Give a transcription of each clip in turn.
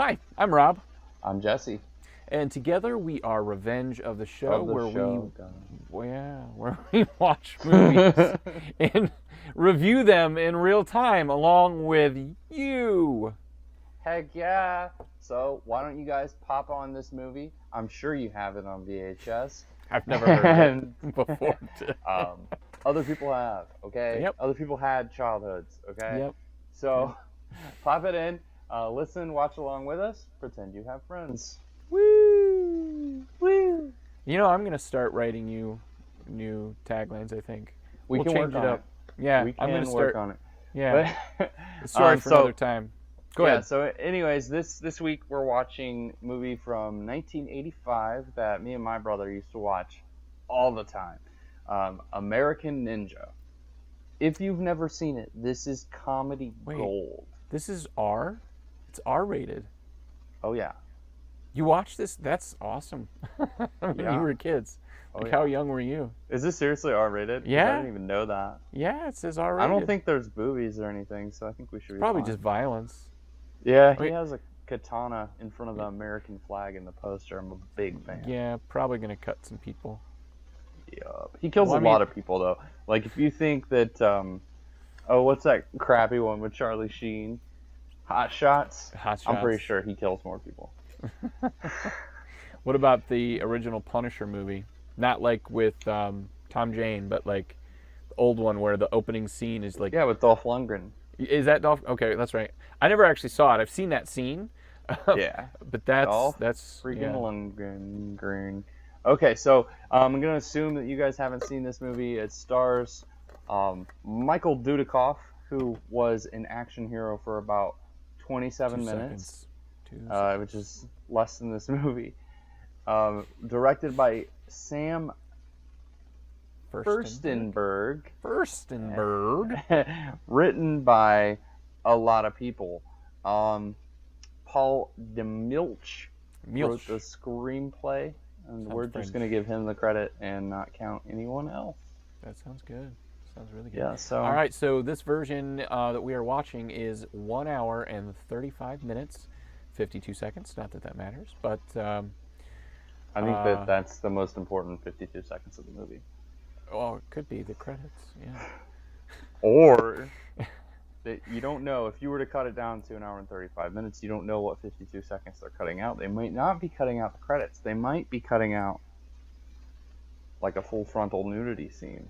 Hi, I'm Rob, I'm Jesse. and together we are Revenge of the Show, Of the show. where we watch movies and review them in real time along with you. Heck yeah. So why don't you guys pop on this movie? I'm sure you have it on VHS. I've never heard of And it before. other people have, okay? Yep. Other people had childhoods, okay? Yep. So pop it in, listen, watch along with us, pretend you have friends. Woo! Woo! You know, I'm gonna start writing you new taglines. I think We we'll can change work it on up. it. Yeah, We I'm can gonna work start. on it. Yeah, But, story for so another time. Go ahead. So anyways, this week we're watching a movie from 1985 that me and my brother used to watch all the time. American Ninja. If you've never seen it, this is comedy gold. This is R. It's R rated. Oh yeah. You watched this? That's awesome. When Yeah. you were kids. Oh, Like, yeah. how young were you? Is this seriously R-rated? 'Cause Yeah. I didn't even know that. Yeah, it says R rated. I don't think there's boobies or anything, so I think we should be Probably fine. just violence. Yeah, he Wait. has a katana in front of the American flag in the poster. I'm a big fan. Yeah, probably gonna cut some people. Yup. He kills Well, I a lot mean- of people though. Like if you think that what's that crappy one with Charlie Sheen? Hot Shots? Hot I'm pretty Shots. sure he kills more people. What about the original Punisher movie? Not like with Tom Jane, but like the old one where the opening scene is like. Yeah, with Dolph Lundgren. Is that Dolph? Okay, that's right. I never actually saw it. I've seen that scene. Yeah. But that's Dolph yeah. freaking Lundgren. Okay, so I'm gonna assume that you guys haven't seen this movie. It stars Michael Dudikoff, who was an action hero for about 27 2 minutes, seconds. which is less than this movie. Directed by Sam Furstenberg. Written by a lot of people. Paul DeMilch wrote the screenplay, and Sounds we're French. just going to give him the credit and not count anyone else. That sounds good. Sounds really good. Yeah, so... All right, so this version that we are watching is 1 hour and 35 minutes, 52 seconds. Not that that matters, but... I think that's the most important 52 seconds of the movie. Well, it could be the credits, yeah. Or... that you don't know, if you were to cut it down to 1 hour and 35 minutes, you don't know what 52 seconds they're cutting out. They might not be cutting out the credits. They might be cutting out like a full frontal nudity scene.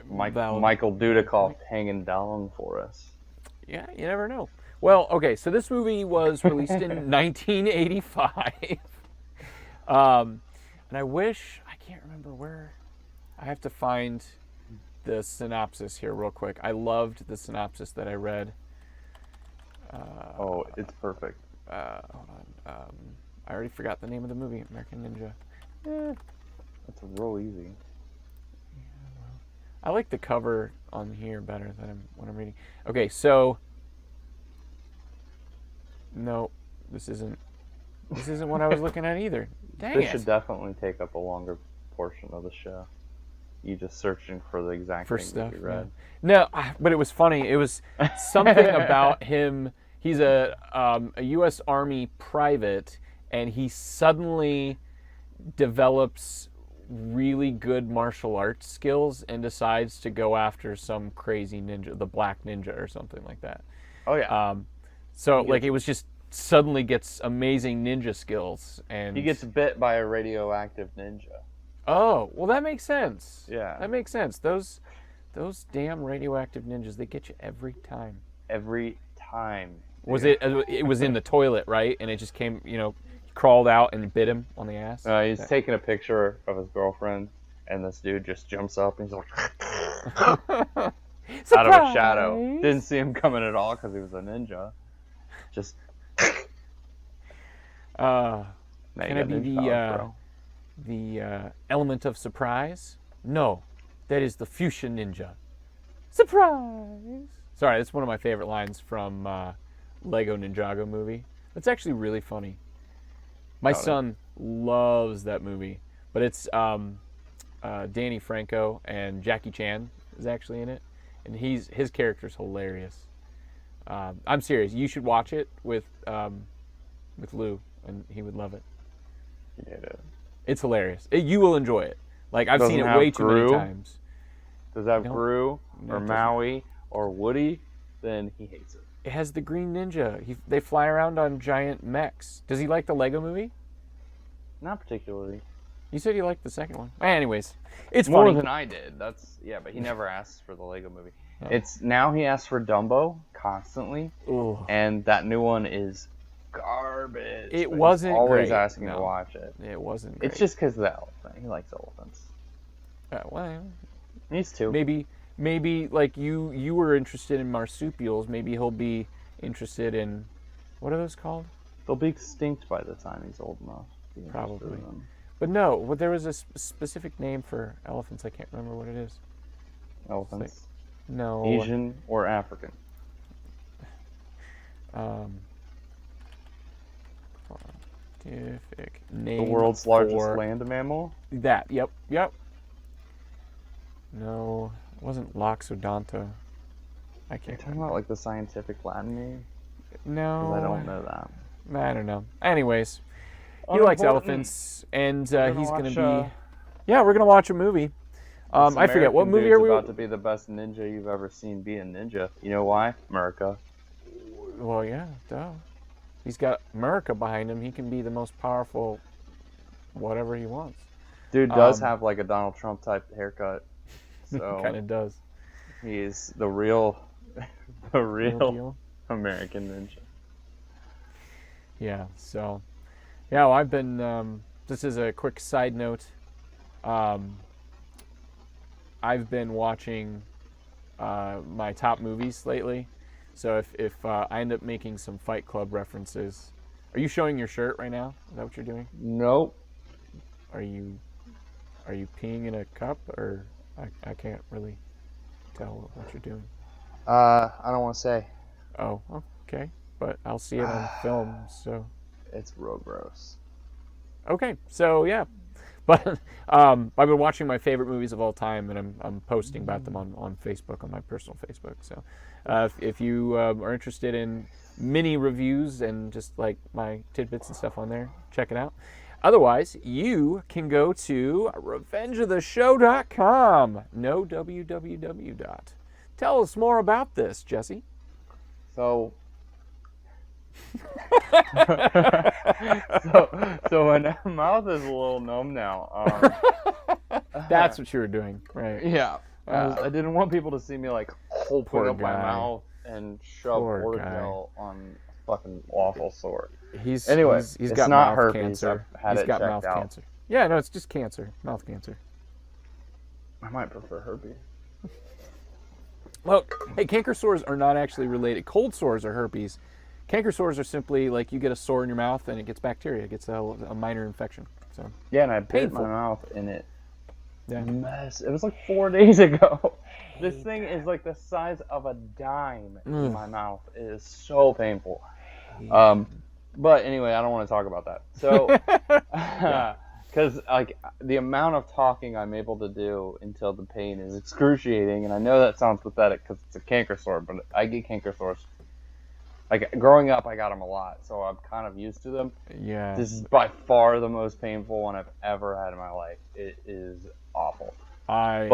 Michael Dudikoff hanging down for us. Yeah, you never know. Well, okay, so this movie was released in 1985. And I can't remember where, I have to find the synopsis here real quick. I loved the synopsis that I read. It's perfect. Hold on. I already forgot the name of the movie, American Ninja. That's real easy. I like the cover on here better than when I'm reading. Okay, so no, this isn't what I was looking at either. Dang This it. should definitely take up a longer portion of the show. You just searching for the exact thing stuff, that you read. Yeah. No, but it was funny. It was something about him. He's a U.S. Army private, and he suddenly develops really good martial arts skills and decides to go after some crazy ninja, the Black Ninja or something like that. Oh yeah. So like it was just suddenly gets amazing ninja skills, and He gets bit by a radioactive ninja. Oh, well, that makes sense. Yeah. That makes sense. Those damn radioactive ninjas, they get you every time. Every time. Was it was in the toilet, right? And it just came, crawled out and bit him on the ass? He's taking a picture of his girlfriend, and this dude just jumps up and he's like... out of a shadow. Didn't see him coming at all because he was a ninja. Just... Can I be the element of surprise? No, that is the fuchsia ninja. Surprise! Sorry, that's one of my favorite lines from Lego Ninjago movie. That's actually really funny. My son loves that movie, but it's Danny Franco and Jackie Chan is actually in it, and his character's hilarious. I'm serious. You should watch it with with Lou, and he would love it. He did it. It's hilarious. You will enjoy it. Like, I've Doesn't seen it have way too many Gru? times. Does it have No. Gru No, or it doesn't. Maui or Woody? Then he hates it. It has the Green Ninja. They fly around on giant mechs. Does he like the Lego movie? Not particularly. You said you liked the second one. Anyways, it's More funny. than I did. But he never asks for the Lego movie. Yeah. It's now he asks for Dumbo constantly, Ooh. and that new one is garbage. It but he's wasn't always great. asking No. to watch it. It wasn't great. It's just because of the elephant. He likes elephants. Well, These two. maybe like you were interested in marsupials. Maybe he'll be interested in, what are those called? They'll be extinct by the time he's old enough. to be interested Probably. in them. But no, there was a specific name for elephants. I can't remember what it is. Elephants. No. Asian or African? Scientific name. The world's largest for land mammal? that. Yep. No, it wasn't Loxodonta. I You're can't. talking about like the scientific Latin name? No. 'Cause I don't know that. I don't know. Anyways, he likes elephants, and he's gonna be. Yeah, we're gonna watch a movie. I forget what movie are we. About to be the best ninja you've ever seen be a ninja. You know why? America. Well, yeah, duh. He's got America behind him. He can be the most powerful, whatever he wants. Dude does have like a Donald Trump type haircut. So Kind of does. he's the real Real deal. American ninja. Yeah. So, yeah. Well, I've been. This is a quick side note. I've been watching my top movies lately. So if I end up making some Fight Club references, are you showing your shirt right now? Is that what you're doing? Nope. Are you peeing in a cup, or I can't really tell what you're doing. I don't want to say. Oh, okay. But I'll see it on film. So It's real gross. okay. So yeah. But I've been watching my favorite movies of all time, and I'm posting about them on Facebook, on my personal Facebook. So if you are interested in mini reviews and just like my tidbits and stuff on there, check it out. Otherwise, you can go to revengeoftheshow.com. No www. Tell us more about this, Jesse. So my mouth is a little numb now. That's what you were doing, right? Yeah. I didn't want people to see me like open Poor up my guy. mouth and shove Poor Orajel on a fucking awful sore. He's Anyways, he's it's got not mouth herpes. cancer. I've had He's it got checked mouth out. cancer. Yeah, no, it's just cancer, mouth cancer. I might prefer herpes. Well, hey, canker sores are not actually related. Cold sores are herpes. Canker sores are simply like you get a sore in your mouth and it gets bacteria. It gets a minor infection. So Yeah, and I bit Painful. my mouth in it. yeah. Mess. It was like 4 days ago. This thing is like the size of a dime in my mouth. It is so painful. But anyway, I don't want to talk about that. So, because like the amount of talking I'm able to do until the pain is excruciating, and I know that sounds pathetic because it's a canker sore, but I get canker sores. Like growing up, I got them a lot, so I'm kind of used to them. Yeah. This is by far the most painful one I've ever had in my life. It is awful. I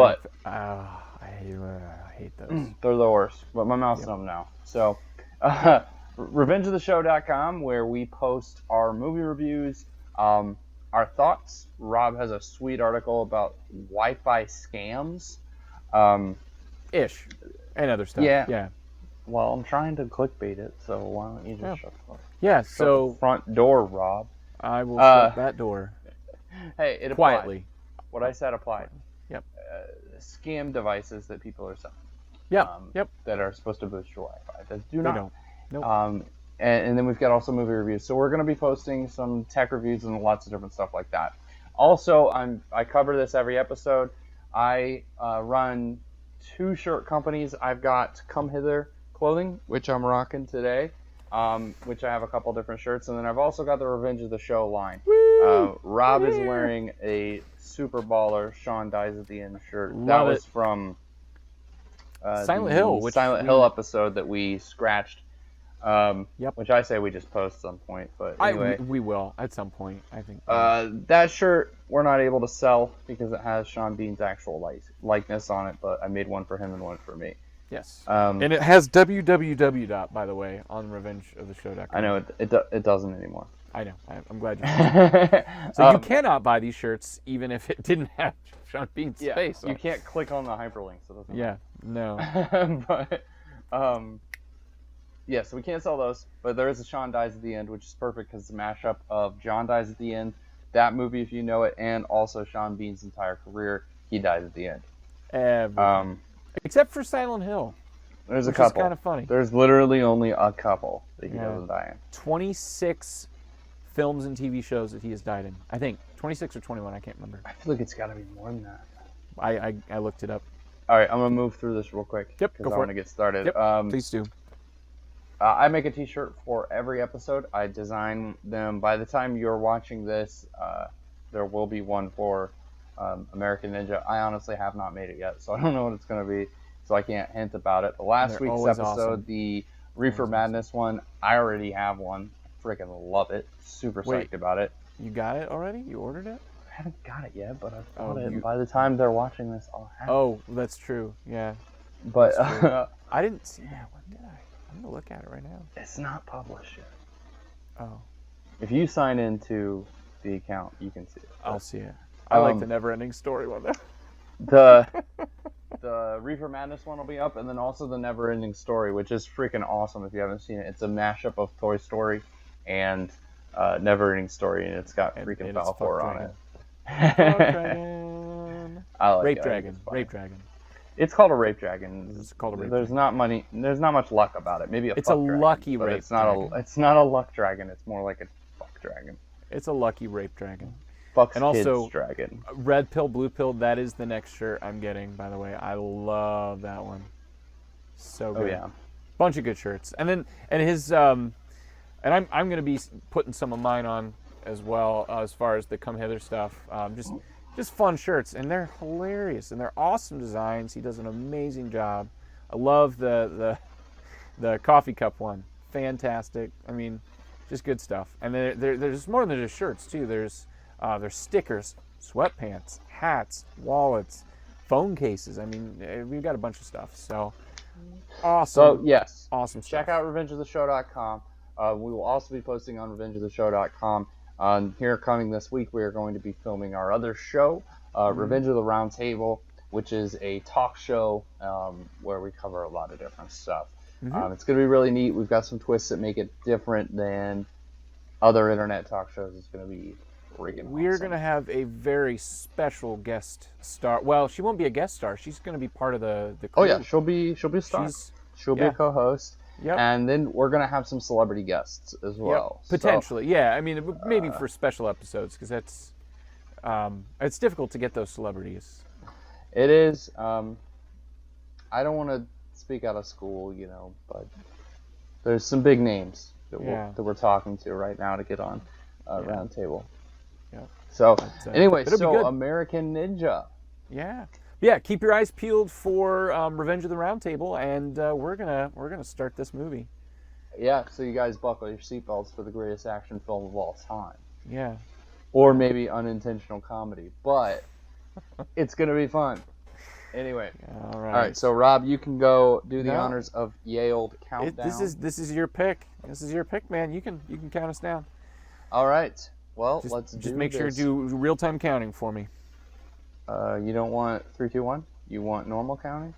hate those. They're the worst, but my mouth's numb now. So, revengeoftheshow.com, where we post our movie reviews, our thoughts. Rob has a sweet article about Wi-Fi scams. Ish. And other stuff. Yeah. Yeah. Well, I'm trying to clickbait it, so why don't you just shut Yeah, the so front door, Rob? I will shut that door Hey, it applied. quietly. What I said applied. Yep. Scam devices that people are selling. Yep. Yep. That are supposed to boost your Wi-Fi. That do They not. don't. Nope. And then we've got also movie reviews. So we're going to be posting some tech reviews and lots of different stuff like that. Also, I cover this every episode. I run 2 shirt companies. I've got Come Hither Clothing, which I'm rocking today, which I have a couple different shirts. And then I've also got the Revenge of the Show line. Rob is wearing a Super Baller Sean Dies at the End shirt. That Love was it. from Silent Hill, which Silent Hill episode that we scratched Yep. Which I say we just post some point, but anyway. We will at some point, I think. That shirt we're not able to sell because it has Sean Bean's actual likeness on it, but I made one for him and one for me. Yes. And it has www. By the way, on revengeoftheshow.com. I know it doesn't anymore. I know. I'm glad you mentioned. So you cannot buy these shirts even if it didn't have Sean Bean's face on you it. can't click on the hyperlink, so it doesn't Yeah, no. but yeah, so we can't sell those, but there is a Sean Dies at the End, which is perfect because it's a mashup of John Dies at the End, that movie if you know it, and also Sean Bean's entire career. He dies at the end. Everything. Except for Silent Hill. There's a which couple. Is kind of funny. There's literally only a couple that he doesn't die in. 26 films and TV shows that he has died in. I think 26 or 21. I can't remember. I feel like it's got to be more than that. I looked it up. All right, I'm gonna move through this real quick. Yep, because go I for want to get started. Yep, please do. I make a T-shirt for every episode. I design them. By the time you're watching this, there will be one for American Ninja. I honestly have not made it yet, so I don't know what it's gonna be. So I can't hint about it. The last week's episode, awesome. The Reefer Madness one, I already have one. I freaking love it. Super psyched about it. You got it already? You ordered it? I haven't got it yet, but I've got it. By the time they're watching this, I'll have it. Oh, that's true. Yeah. But I didn't see that. When did I? I'm gonna look at it right now. It's not published yet. Oh. If you sign into the account, you can see it. I'll see it. I like the Never-Ending Story one though. The Reefer Madness one will be up, and then also the Never-Ending Story, which is freaking awesome if you haven't seen it. It's a mashup of Toy Story and Never-Ending Story, and it's got freaking Balfour on it. Dragon. I like Rape it. Dragon. Rape Dragon. It's called a Rape Dragon. It's called a Rape There's Dragon. There's not much luck about it. Maybe it's a lucky dragon, rape it's not dragon. It's not a luck dragon. It's more like a fuck dragon. It's a lucky rape dragon. Fucks and also, kids dragon. Red pill, blue pill. That is the next shirt I'm getting. By the way, I love that one. So good. Oh yeah. Bunch of good shirts, and his and I'm gonna be putting some of mine on as well as far as the Come Hither stuff. Just fun shirts, and they're hilarious, and they're awesome designs. He does an amazing job. I love the coffee cup one. Fantastic. I mean, just good stuff. And there's more than just shirts too. There's stickers, sweatpants, hats, wallets, phone cases. I mean, we've got a bunch of stuff. So awesome. So yes, awesome stuff. Check out revengeoftheshow.com. We will also be posting on revengeoftheshow.com. Here coming this week, we are going to be filming our other show, Revenge of the Round Table, which is a talk show where we cover a lot of different stuff. It's going to be really neat. We've got some twists that make it different than other internet talk shows. It's going to be freaking awesome. We're going to have a very special guest star. Well, she won't be a guest star. She's going to be part of the crew. Oh yeah, she'll be a star. She'll be a co-host. Yep. And then we're going to have some celebrity guests as well. Yep. Potentially, yeah. I mean, maybe for special episodes, because that's it's difficult to get those celebrities. It is. I don't want to speak out of school, but there's some big names that we're talking to right now to get on Round Table. Yeah. So anyway, so American Ninja. Yeah. Yeah, keep your eyes peeled for Revenge of the Round Table, and we're gonna start this movie. Yeah, so you guys buckle your seatbelts for the greatest action film of all time. Yeah. Or maybe unintentional comedy, but it's gonna be fun. Anyway. All right. All right. So Rob, you can go do the honors of Ye Olde Countdown. This is your pick. This is your pick, man. You can count us down. All right. Well, let's just make sure to do real-time counting for me. You don't want 3, 2, 1? You want normal counting?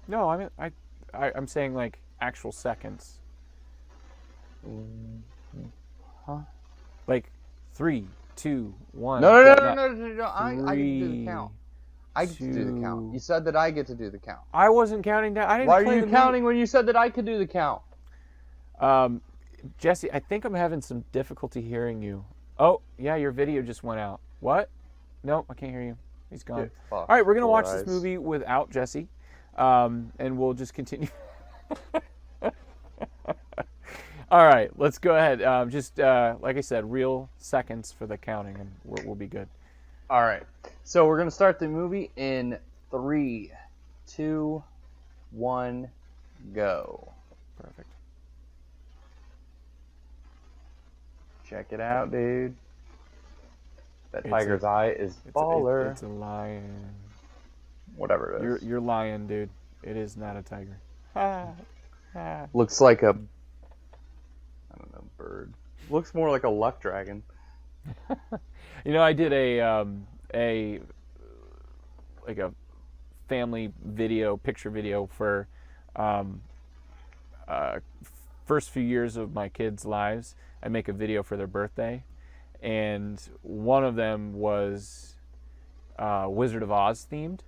No, I'm saying like actual seconds. Huh? Like 3, 2, 1. No. I get to do the count. I get to do the count. You said that I get to do the count. I wasn't counting down. I didn't. Why are you counting when you said that I could do the count? Jesse, I think I'm having some difficulty hearing you. Oh, yeah, your video just went out. What? No, I can't hear you. He's gone. All right, we're going to watch this movie without Jesse, and we'll just continue. All right, let's go ahead. Like I said, real seconds for the counting, and we'll be good. All right. So we're going to start the movie in 3, 2, 1, go. Perfect. Check it out, dude. That It's tiger's eye is baller. It's a lion. Whatever it is. You're lying, dude. It is not a tiger. Ha, ha. Looks like a, I don't know, bird. Looks more like a luck dragon. You know, I did a family video, picture video for first few years of my kids' lives. I make a video for their birthday, and one of them was Wizard of Oz themed,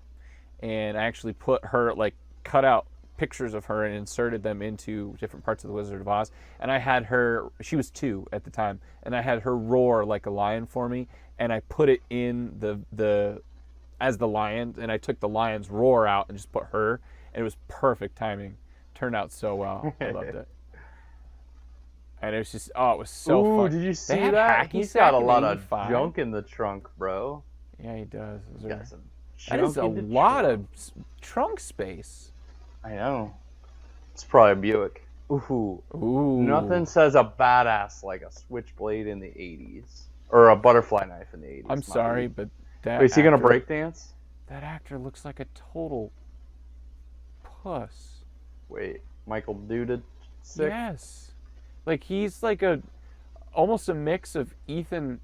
and I actually put her, like, cut out pictures of her and inserted them into different parts of the Wizard of Oz. And I had her, she was 2 at the time, and I had her roar like a lion for me, and I put it in as the lion, and I took the lion's roar out and just put her, and it was perfect timing. Turned out so well. I loved it. And it was just, it was so fun. Did you see that? He's got a lot of junk in the trunk, bro. Yeah, he does. Got some That is a lot of trunk space. I know. It's probably a Buick. Ooh. Nothing says a badass like a switchblade in the 80s. Or a butterfly knife in the 80s. I'm sorry, but that Wait, is he going to break dance? That actor looks like a total puss. Wait, Michael Duded? Sick? Yes. Like, he's like almost a mix of Ethan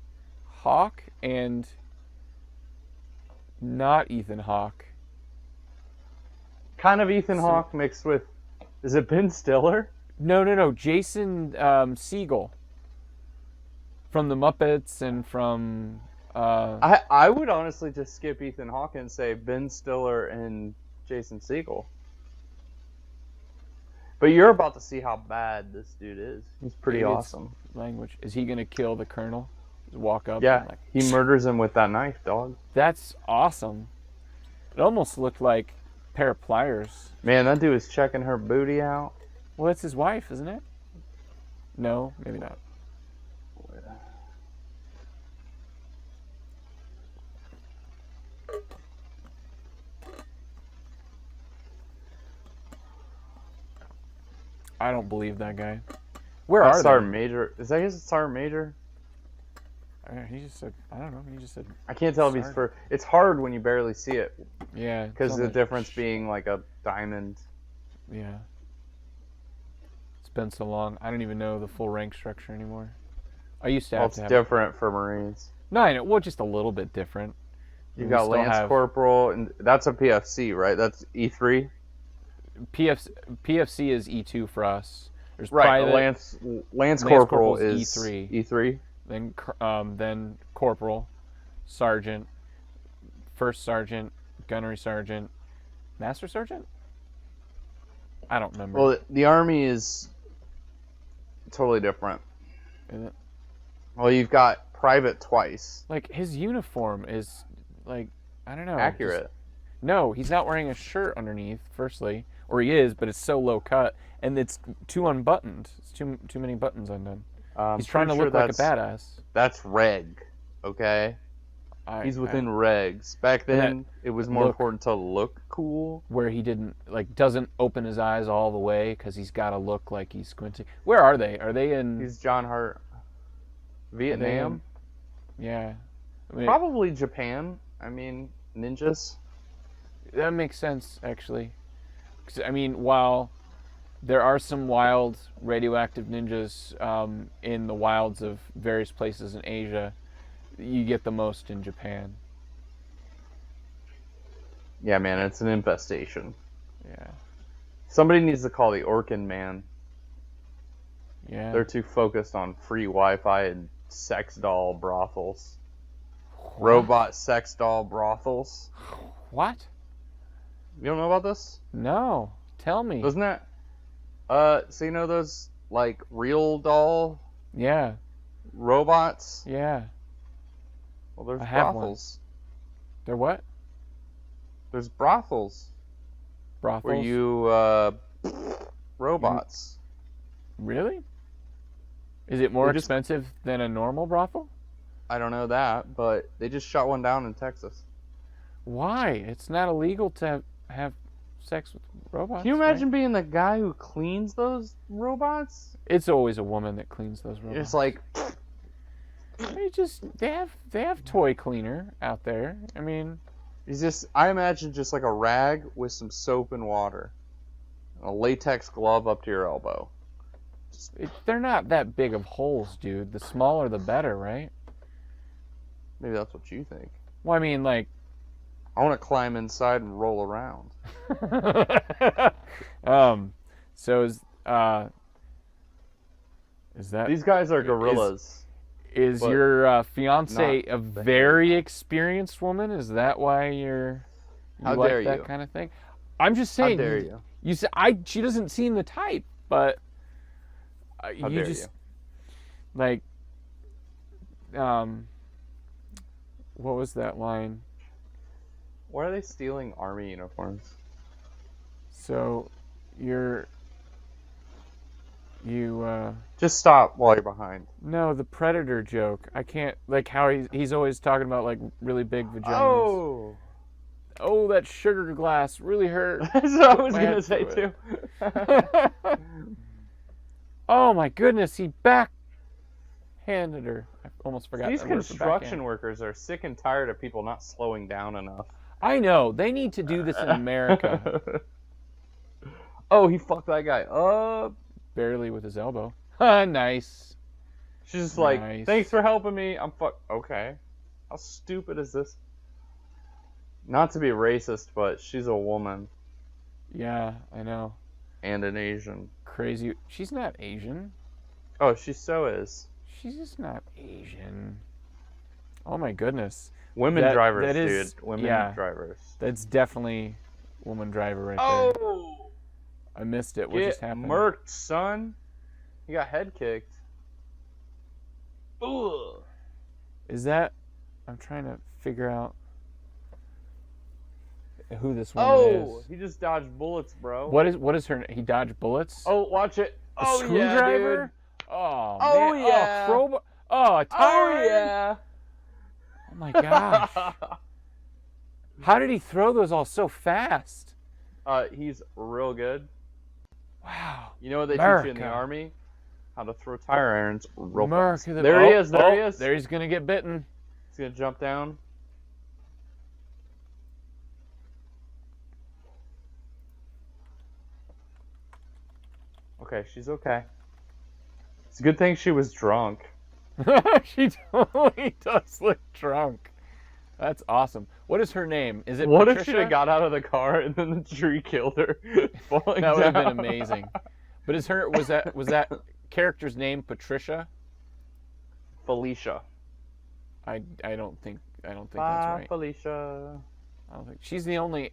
Hawke and not Ethan Hawke. Kind of Ethan Hawke mixed with, is it Ben Stiller? No. Jason Segel from the Muppets and from. I would honestly just skip Ethan Hawke and say Ben Stiller and Jason Segel. But you're about to see how bad this dude is. He's pretty awesome. Language. Is he gonna kill the Colonel? Just walk up. Yeah, and like, he murders him with that knife, dog. That's awesome. It almost looked like a pair of pliers. Man, that dude is checking her booty out. Well, it's his wife, isn't it? No, maybe not. I don't believe that guy. Where are Sergeant Major? Is that his Sergeant Major? He just said, I don't know. He just said. I can't tell if he's for. It's hard when you barely see it. Yeah. Because the difference being like a diamond. Yeah. It's been so long. I don't even know the full rank structure anymore. I used to have to have. It's different for Marines. No, I know. Well, just a little bit different. You got Lance Corporal, and that's a PFC, right? That's E3. PFC is E2 for us. There's right. Private, Lance Corporal is E3. E3. Then Corporal, Sergeant, First Sergeant, Gunnery Sergeant, Master Sergeant. I don't remember. Well, the Army is totally different. Is it? Well, you've got Private twice. Like, his uniform is, like, I don't know. Accurate. No, he's not wearing a shirt underneath, firstly. Or he is, but it's so low cut. And it's too unbuttoned. It's too many buttons undone. He's trying to look like a badass. That's reg, okay? He's within regs. Back then, it was more important to look cool. Where he doesn't open his eyes all the way because he's got to look like he's squinting. Where are they? Are they in... He's John Hart. Vietnam? Yeah. I mean, probably Japan. I mean, ninjas. That makes sense, actually. 'Cause, I mean, while there are some wild radioactive ninjas in the wilds of various places in Asia, you get the most in Japan. Yeah, man, it's an infestation. Yeah. Somebody needs to call the Orkin Man. Yeah. They're too focused on free Wi-Fi and sex doll brothels. What? Robot sex doll brothels. What? You don't know about this? No. Tell me. Doesn't that... so you know those, like, real doll... Yeah. Robots? Yeah. Well, there's brothels. They're what? There's brothels. Brothels? Where you, robots. Really? Is it more expensive than a normal brothel? I don't know that, but they just shot one down in Texas. Why? It's not illegal to have sex with robots. Can you imagine being the guy who cleans those robots? It's always a woman that cleans those robots. It's like, they have toy cleaner out there. I mean, I imagine just like a rag with some soap and water, a latex glove up to your elbow. they're not that big of holes, dude. The smaller the better, right? Maybe that's what you think. Well, I mean, like, I want to climb inside and roll around. so is that These guys are gorillas. Is your fiance a very experienced woman? Is that why you How like dare that you? kind of thing? I'm just saying. How dare you? You said she doesn't seem the type, but How you dare just you? like what was that line? Why are they stealing army uniforms? So you Just stop while you're behind. no, the predator joke. I can't, like, how he's always talking about like really big vaginas. Oh, that sugar glass really hurt. That's what I was My gonna head say through too. Oh my goodness, he backhanded her. I almost forgot These that word for construction backhand. workers are sick and tired of people not slowing down enough. I know. They need to do this in America. Oh, he fucked that guy up. Barely with his elbow. Nice. She's just like, Nice. thanks for helping me. I'm okay. How stupid is this? Not to be racist, but she's a woman Yeah, I know. and an Asian. Crazy. She's not Asian. Oh, she so is. She's just not Asian. Oh my goodness. Women drivers, that is, dude. Women yeah, drivers. That's definitely woman driver right there. Oh! I missed it. What just Get happened? murked, son. He got head kicked. Ugh. Is that... I'm trying to figure out who this woman Oh, is. he just dodged bullets, bro. What is her... He dodged bullets? Oh, watch it. A Oh, screwdriver? yeah, dude. Oh, Oh, man. yeah. Oh, crowbar. Oh, a tire Oh, iron? yeah. Oh, my gosh. How did he throw those all so fast? He's real good. Wow. You know what they teach you in the America. Army? How to throw tire irons real America, fast. the- There he is. There he oh, is. There he's going to get bitten. He's going to jump down. Okay, she's okay. It's a good thing she was drunk. She totally does look drunk. That's awesome. What is her name? Is it What Patricia? if she'd have got out of the car and then the tree killed her? Falling That would have been down? amazing. But was that character's name Patricia? Felicia. I don't think that's Bye, right. Felicia. I don't think she's the only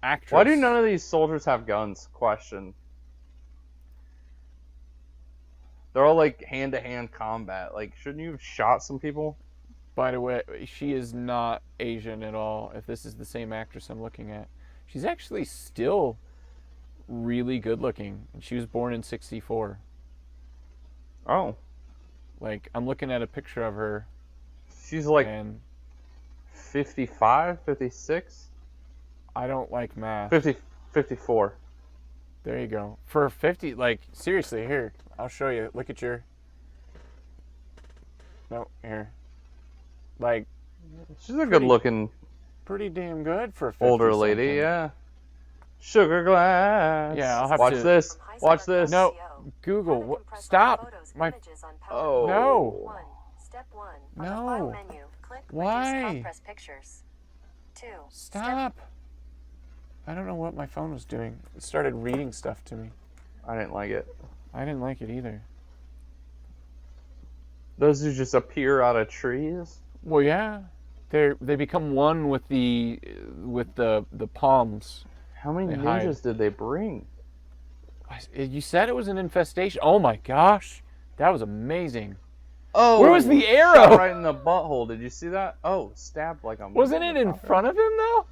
actress. Why do none of these soldiers have guns? Question. They're all like hand-to-hand combat. Like, shouldn't you have shot some people? By the way, she is not Asian at all. If this is the same actress I'm looking at, she's actually still really good looking. And she was born in '64. Oh. Like, I'm looking at a picture of her, She's like and 55, 56? I don't like math. 54. There you go. For 50, like, seriously, here, I'll show you. Look at your... No, here. Like, She's a good-looking pretty damn good for a 50 older lady, something. yeah. Sugar glass. Yeah, I'll have Watch to- this. Watch this. No, Google. Stop. My... Oh. No. Step 1. No. On the file menu, click Why? Reduce compress pictures. 2. Stop. I don't know what my phone was doing. It started reading stuff to me. I didn't like it. I didn't like it either. Those who just appear out of trees? Well, yeah. They become one with the palms. How many They hide. ninjas did they bring? You said it was an infestation. Oh my gosh. That was amazing. Oh, Where was the shot arrow? right in the butthole. Did you see that? Oh, stabbed like a Wasn't it in motherfucker. front of him though?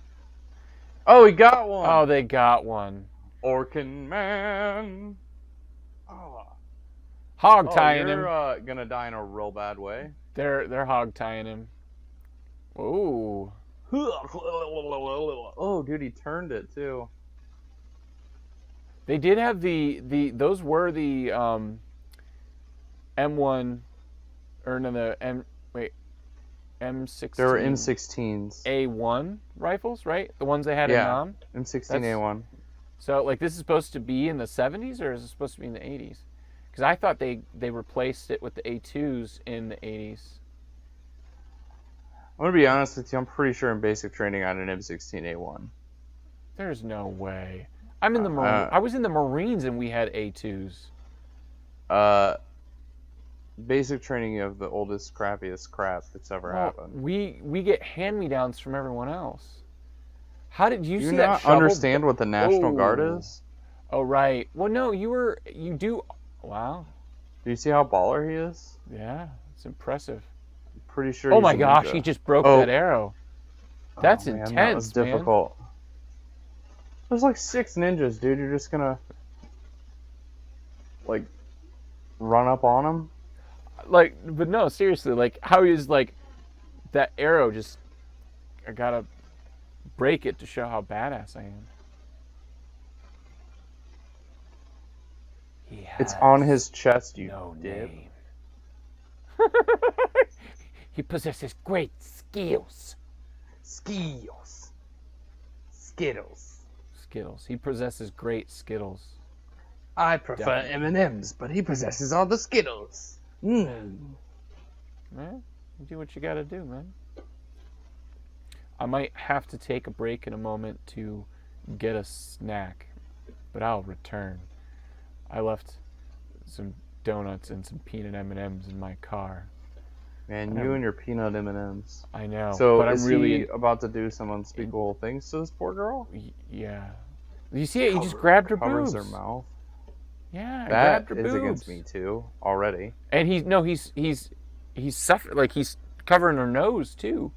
Oh, he got one. Oh, they got one. Orkin man. Oh, Hog tying him. you're gonna die in a real bad way. They're hog tying him. Ooh. Oh, dude, he turned it too. They did have those were the M1 or no the Wait, M16. There were M16s. A1 rifles, right? The ones they had in Yeah, Nam. M16A1. So, like, this is supposed to be in the 70s, or is it supposed to be in the 80s? Because I thought they replaced it with the A2s in the 80s. I'm gonna be honest with you. I'm pretty sure in basic training I had an M16A1. There's no way. I'm in the I was in the Marines and we had A2s. Basic training of the oldest, crappiest crap that's ever happened. We get hand-me-downs from everyone else. How did you Do you see not that shovel? understand what the National Guard Oh. is? Oh, right. Well, no, you do. Wow. Do you see how baller he is? Yeah, it's impressive. I'm pretty sure. Oh he's my a gosh, ninja. he just broke Oh. that arrow. That's Oh, man, intense, that was man. difficult. There's like 6 ninjas, dude. You're just gonna like run up on them? Like, but no, seriously, like, how is like that arrow just? I gotta break it to show how badass I am. It's on his chest, you no dip. name. He possesses great skills. Skills. Skittles. Skittles. He possesses great skittles. I prefer M&M's, but he possesses all the Skittles. Man, you do what you gotta do, man. I might have to take a break in a moment to get a snack, but I'll return. I left some donuts and some peanut M&Ms in my car. Man, you and your peanut M&Ms. I know, So but I'm is really he about to do some unspeakable things to this poor girl? Yeah. You see it? He just grabbed her Covers boobs. her mouth. Yeah, That grabbed her is boobs. against me too already. And he's suffering, like he's covering her nose too.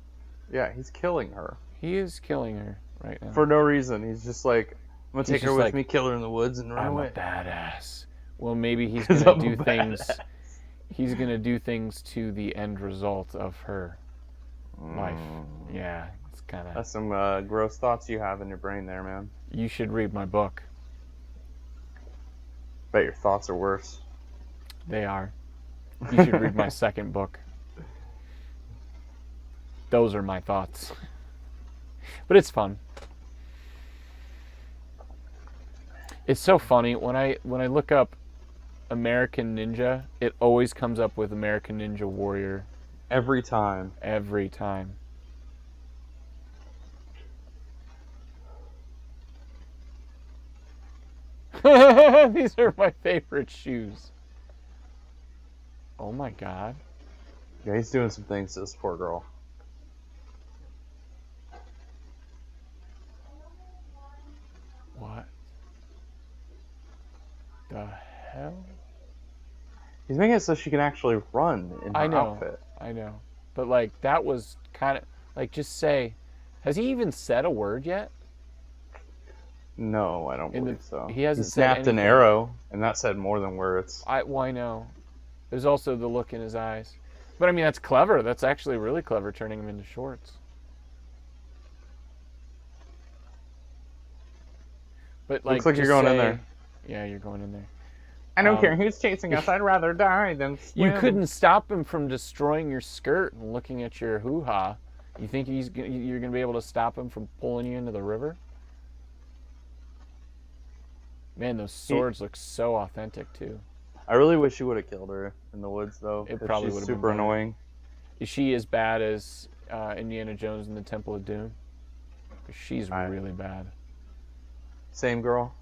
Yeah, he's killing her He is killing her right now. for no reason. He's just like, I'm gonna take her just with like, me, kill her in the woods, and run I'm away. a badass. Well, maybe he's 'Cause gonna I'm a do things. badass. He's gonna do things to the end result of her life. Yeah, it's kind of. That's some gross thoughts you have in your brain there, man. You should read my book. Bet your thoughts are worse. They are. You should read my second book. Those are my thoughts. But it's fun. It's so funny when I look up American Ninja, it always comes up with American Ninja Warrior Every time. every time. These are my favorite shoes. Oh my god. Yeah, he's doing some things to this poor girl. What the hell? He's making it so she can actually run in her I know. outfit. I know. But like that was kind of like, just say, has he even said a word yet? No, I don't In the- believe so. he hasn't said snapped an anything. arrow, and that said more than words. I know. There's also the look in his eyes. But I mean, that's clever. That's actually really clever, turning him into shorts. But like, Looks like you're just going in say- there. Yeah, you're going in there. I don't Um, care who's chasing us. I'd rather die than swim. You couldn't stop him from destroying your skirt and looking at your hoo-ha. You think you're going to be able to stop him from pulling you into the river? Man, those swords look so authentic too. I really wish you would have killed her in the woods, though. It 'cause probably she's would've been super better. annoying. Is she as bad as Indiana Jones in the Temple of Doom? 'Cause she's really bad. Same girl.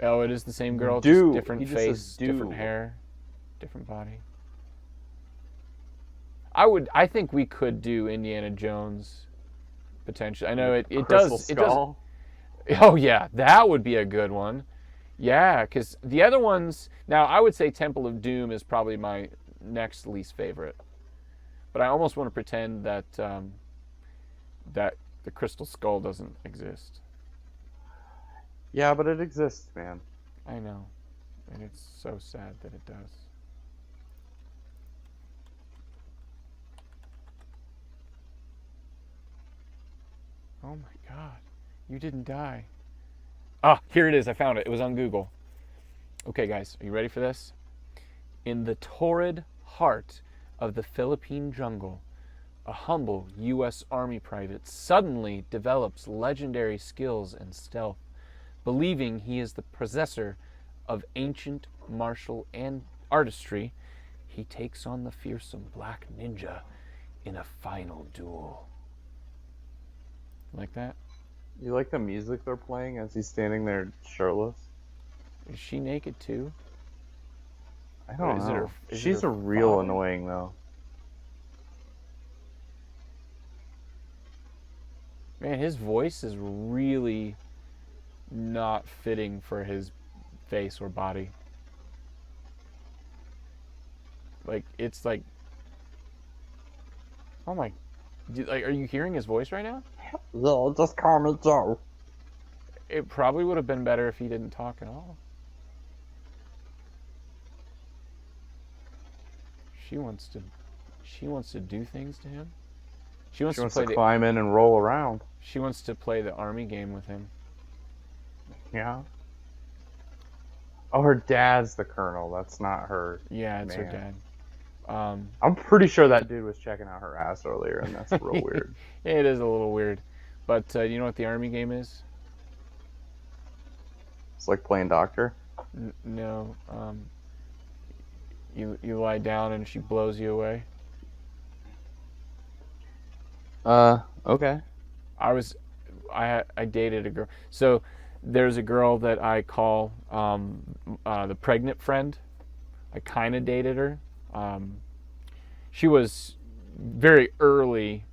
Oh, it is the same girl, Do. just different He just face, says different do. hair, different body. I think we could do Indiana Jones potentially. I know it Crystal does. It does. Skull. Oh yeah, that would be a good one. Yeah, because the other ones. Now I would say Temple of Doom is probably my next least favorite, but I almost want to pretend that that the Crystal Skull doesn't exist. Yeah, but it exists, man. I know, and it's so sad that it does. Oh my God, you didn't die. Ah, here it is. I found it. It was on Google. Okay, guys, are you ready for this? In the torrid heart of the Philippine jungle, a humble U.S. Army private suddenly develops legendary skills and stealth. Believing he is the possessor of ancient martial and artistry, he takes on the fearsome Black Ninja in a final duel. Like that? You like the music they're playing as he's standing there shirtless? Is she naked too? I don't Is it know. her- is it She's her a real father? annoying though. Man, his voice is really not fitting for his face or body. Like, it's like, oh my, like, are you hearing his voice right now? Yeah, just call me Joe. It probably would have been better if he didn't talk at all. She wants to do things to him. She wants She wants to to play climb in and roll around. she wants to play the army game with him. Yeah. Oh, her dad's the colonel. That's not her. Yeah, it's her Man. dad. I'm pretty sure that dude was checking out her ass earlier, and that's real weird. It is a little weird, but you know what the army game is? It's like playing doctor. No. You lie down and she blows you away. Okay. I dated a girl. So there's a girl that I call the pregnant friend. I kind of dated her. She was very early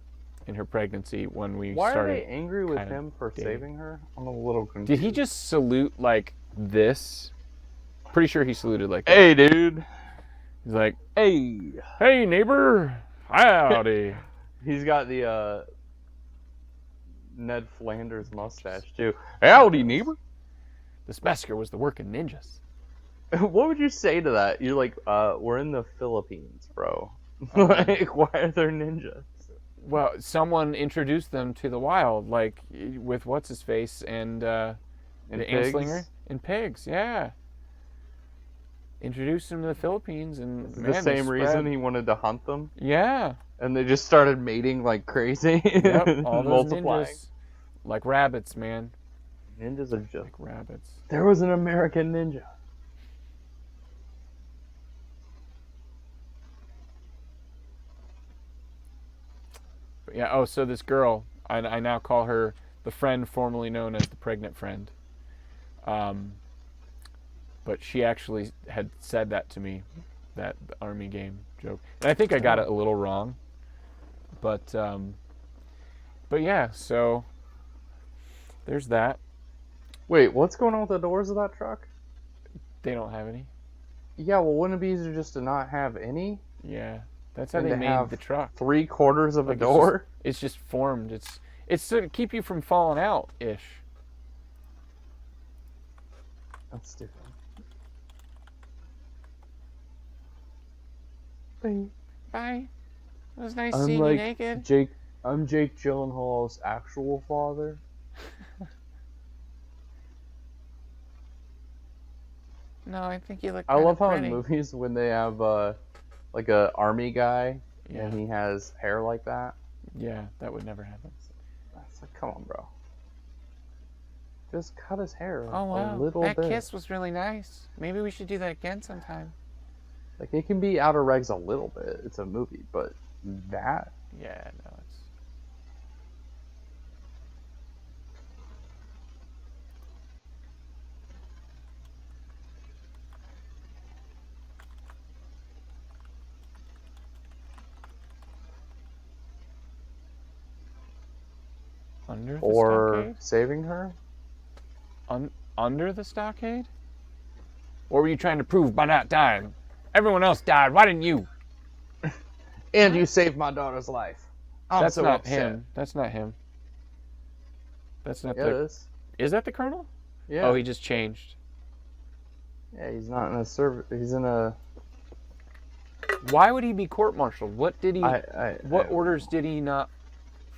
in her pregncy when we Why are started. they angry with kinda him for dating. saving her? I'm a little confused. Did he just salute like this? Pretty sure he saluted like that. Hey, dude. He's like, Hey. "Hey, neighbor, howdy." He's got the Ned Flanders mustache too. Howdy, neighbor. This massacre was the work of ninjas. What would you say to that? You're like, we're in the Philippines, bro. Like, why are there ninjas? Well, someone introduced them to the wild, like with what's his face and the pigs? Anslinger and pigs. Yeah, introduced them to the Philippines, and Is it man, the they same spread. reason he wanted to hunt them, Yeah, and they just started mating like crazy, yep. All those multiplying. ninjas, like rabbits, man, Ninjas are just. like rabbits. There was an American ninja. But yeah. Oh, so this girl, I now call her the friend formerly known as the pregnant friend. But she actually had said that to me, that the army game joke, and I think I got it a little wrong. But yeah, so there's that. Wait, what's going on with the doors of that truck? They don't have any. Yeah, well, wouldn't it be easier just to not have any? Yeah, that's how And they to made have the truck. 3/4 of Like, a door? It's just formed. It's to keep you from falling out ish. That's stupid. Bye. It was nice I'm seeing like you naked. Jake. I'm Jake Gyllenhaal's actual father. No, I think you look. I love how in movies when they have like a army guy Yeah, and he has hair like that. yeah, that would never happen. It's like, come on, bro. Just cut his hair Oh a wow, little that bit. kiss was really nice. Maybe we should do that again sometime. Like it can be outer regs a little bit. It's a movie, but that. Yeah, no, it's. Under the Or stockade? saving her. Under the stockade? What were you trying to prove by not dying? Everyone else died. Why didn't you? And you saved my daughter's life. I'm That's so not upset. him. That's not him. That's not Yeah, the. it is. Is that the colonel? Yeah. Oh, he just changed. Yeah, he's not in a service. He's in a. Why would he be court-martialed? What did he? What I- orders did he not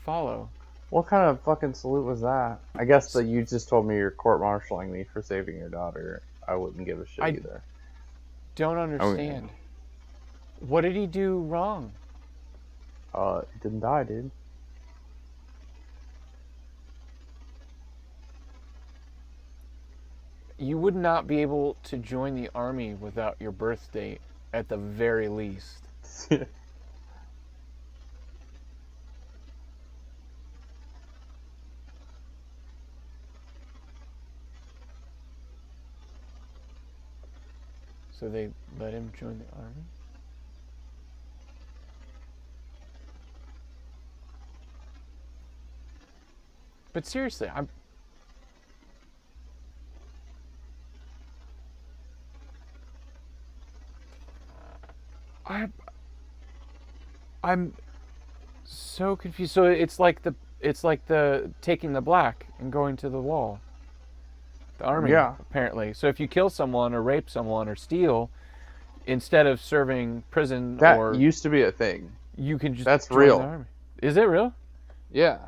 follow? What kind of fucking salute was that? I guess that you just told me you're court-martialing me for saving your daughter. I wouldn't give a shit I- either. Don't understand. What did he do wrong? He didn't die, dude. You would not be able to join the army without your birth date, at the very least. So they let him join the army? But seriously, I'm so confused. So it's like the taking the black and going to the wall. The army, Yeah. apparently. So if you kill someone or rape someone or steal, instead of serving prison That used to be a thing. you can just That's join real. the army. Is it real? Yeah.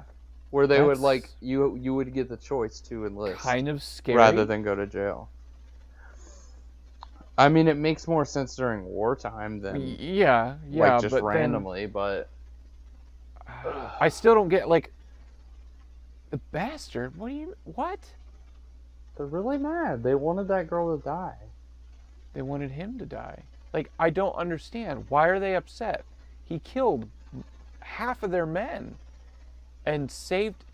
Where they would That's like you would get the choice to enlist Kind of scary. rather than go to jail. I mean, it makes more sense during wartime than yeah, like just but randomly, but then, I still don't get like the bastard. What? they're really mad. They wanted that girl to die. They wanted him to die. Like, I don't understand. Why are they upset? He killed half of their men and saved.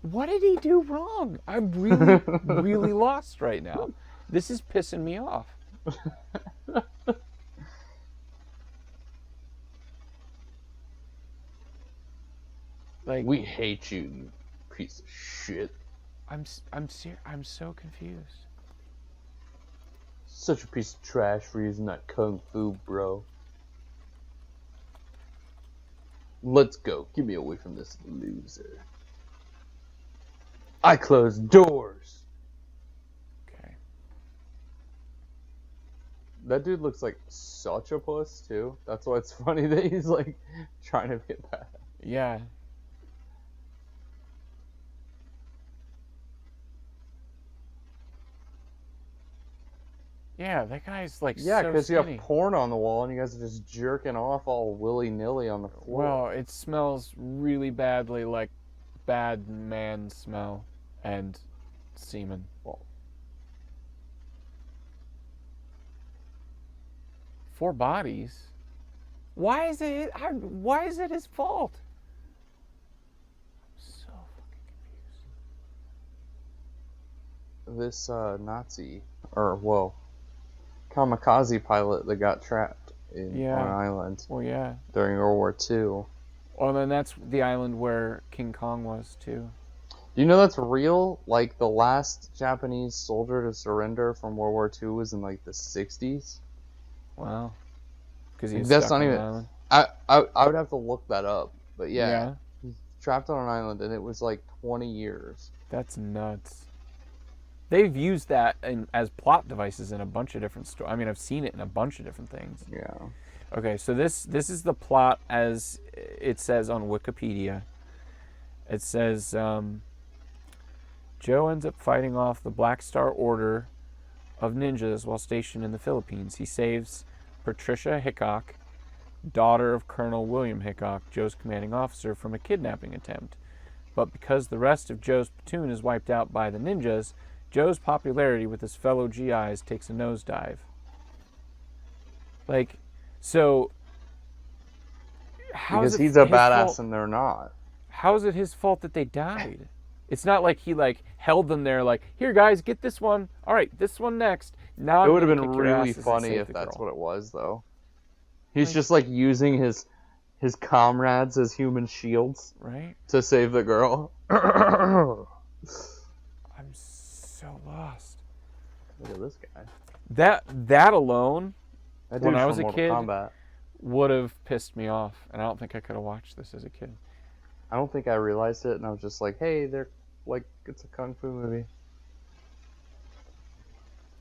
What did he do wrong? I'm really, really lost right now. This is pissing me off. Like, We hate you, you piece of shit. I'm so confused. Such a piece of trash for using that kung fu, bro. Let's go. Get me away from this loser. I close doors. Okay. That dude looks like such a puss, too. That's why it's funny that he's, like, trying to get back. Yeah. Yeah, that guy's like Yeah, so because you have skinny. porn on the wall and you guys are just jerking off all willy-nilly on the floor. Well, it smells really badly like bad man smell and semen. Well, 4 bodies? Why is it his fault? I'm so fucking confused. this Nazi, or, well, kamikaze pilot that got trapped on an island Well, yeah. during World War II. Well, then that's the island where King Kong was too. Do you know that's real? Like, the last Japanese soldier to surrender from World War II was in, like, the 60s? Wow. Because he's That's stuck not on even- an island. I would have to look that up. But yeah, he's trapped on an island, and it was, like, 20 years. That's nuts. They've used that as plot devices in a bunch of different stories. I mean, I've seen it in a bunch of different things. Yeah. Okay, so this is the plot as it says on Wikipedia. It says Joe ends up fighting off the Black Star Order of ninjas while stationed in the Philippines. He saves Patricia Hickok, daughter of Colonel William Hickok, Joe's commanding officer, from a kidnapping attempt. But because the rest of Joe's platoon is wiped out by the ninjas, Joe's popularity with his fellow GIs takes a nosedive. Like, so how Because is it he's a his badass fault? and they're not. How is it his fault that they died? It's not like he like held them there like, here guys, get this one. All right, this one next. Now It I'm would have gonna been kick your really asses and funny save if the that's girl. what it was, though. He's Like- just, like, using his comrades as human shields Right? to save the girl. I'm so lost. Look at this guy. That alone That When dude's I was from a Mortal kid- Kombat. would have pissed me off, and I don't think I could have watched this as a kid. I don't think I realized it, and I was just like, hey, they're like, it's a kung fu movie.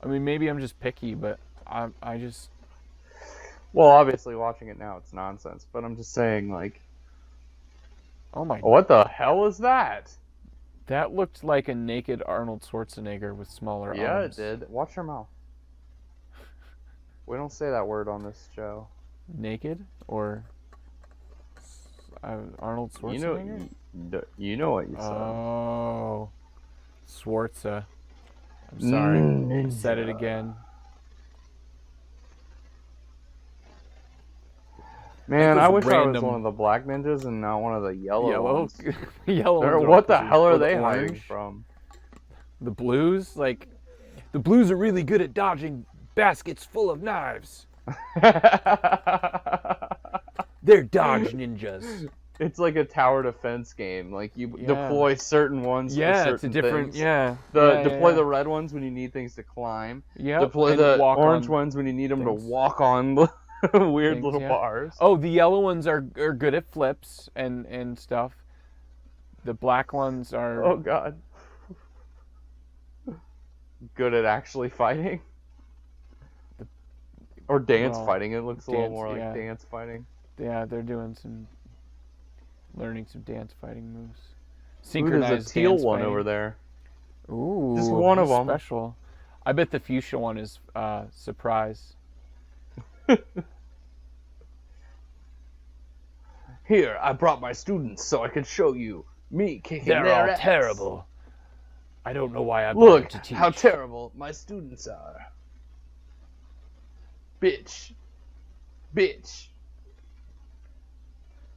I mean, maybe I'm just picky, but I just Well, obviously, watching it now, it's nonsense, but I'm just saying, like, oh my, what the hell is that? that looked like a naked Arnold Schwarzenegger with smaller Yeah, arms. it did. Watch your mouth. We don't say that word on this show. naked or Arnold Schwarzenegger? You know what you said. Oh, Schwarza. I'm sorry. I said it Ninja. again. Man, I wish I was random- one of the black ninjas and not one of the yellow ones. Yellow ones are What the pussies. hell Or are the they hiding orange. from? The blues, like the blues are really good at dodging baskets full of knives. They're dodge ninjas. It's like a tower defense game. Like you deploy certain ones for Yeah, certain it's a different. things. Yeah. Deploy the red ones when you need things to climb. Yeah. Deploy the orange ones when you need them to walk on weird things, little yeah. bars. Oh, the yellow ones are good at flips and stuff. The black ones are. Oh god. Good at actually fighting. Or dance fighting. It looks a little more like dance fighting. Yeah, they're doing learning some dance fighting moves. Ooh, there's a teal one over there. Ooh, just one of them. Special. I bet the fuchsia one is surprise. Here, I brought my students so I could show you me kicking They're their all ass. terrible. I don't know why I Look bothered to teach. how terrible my students are. Bitch. Bitch.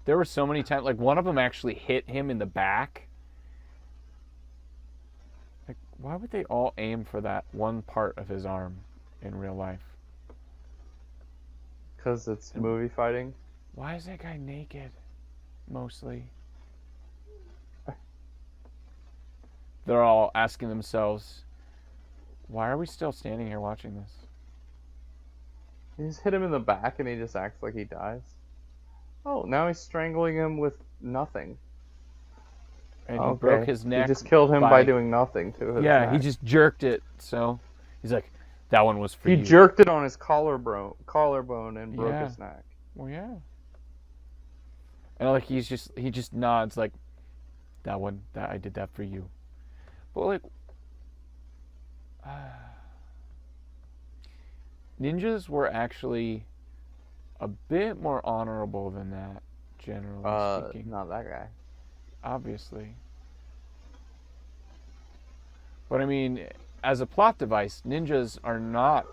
There were so many times, like one of them actually hit him in the back. Like, why would they all aim for that one part of his arm in real life? Because it's movie fighting. Why is that guy naked? Mostly. They're all asking themselves, why are we still standing here watching this? You just hit him in the back and he just acts like he dies. Oh, now he's strangling him with nothing. And he broke his neck. He just killed him by doing nothing to his neck. He just jerked it. So he's like, that one was for you. He jerked it on his collarbone and broke his neck. Well, yeah. And like he just nods like, that one, that I did that for you. But like, ninjas were actually a bit more honorable than that, generally speaking. Not that guy. Obviously. But I mean, as a plot device, ninjas are not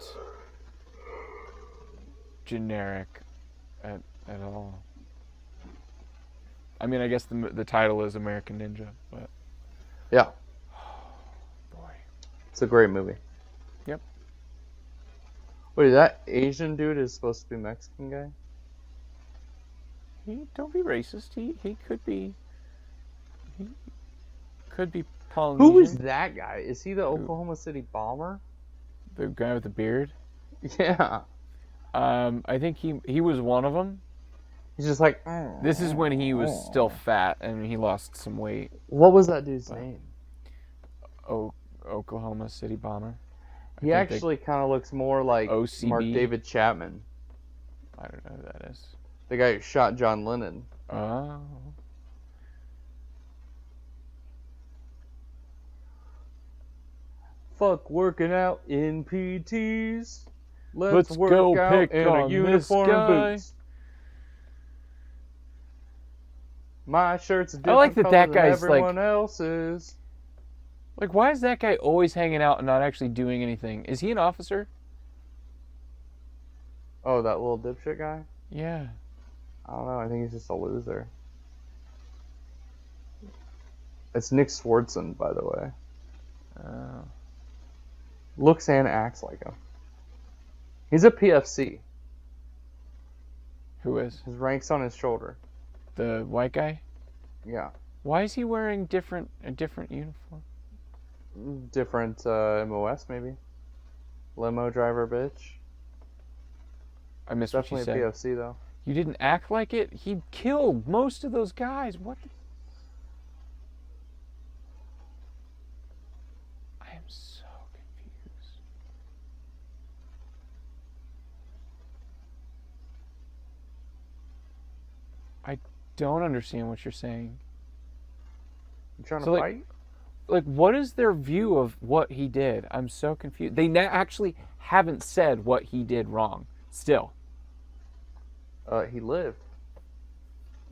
generic at all. I mean, I guess the title is American Ninja, but... Yeah. Boy. It's a great movie. Yep. Wait, that Asian dude is supposed to be Mexican guy? Don't be racist. He could be... He could be Polynesian. Who is that guy? Is he the Oklahoma City bomber? The guy with the beard? Yeah. I think he was one of them. He's just like... This is when he was still fat and he lost some weight. What was that dude's name? Oklahoma City Bomber. He actually kind of looks more like OCB. Mark David Chapman. I don't know who that is. The guy who shot John Lennon. Oh. Fuck working out in PTs. Let's work go out pick in on a uniform this and guy. boots. My shirt's a I different like that color that than guy's, like- everyone else's. Like, why is that guy always hanging out and not actually doing anything? Is he an officer? Oh, that little dipshit guy? Yeah. I don't know. I think he's just a loser. It's Nick Swardson, by the way. Oh. Looks and acts like him. He's a PFC. Who is? His rank's on his shoulder. The white guy? Yeah. Why is he wearing a different uniform? Different MOS, maybe. Limo driver, bitch. I missed what you Definitely a said. PFC, though. You didn't act like it? He killed most of those guys. What? I am so confused. I don't understand what you're saying. You trying to So, fight? Like, what is their view of what he did? I'm so confused. They actually haven't said what he did wrong. Still. He lived.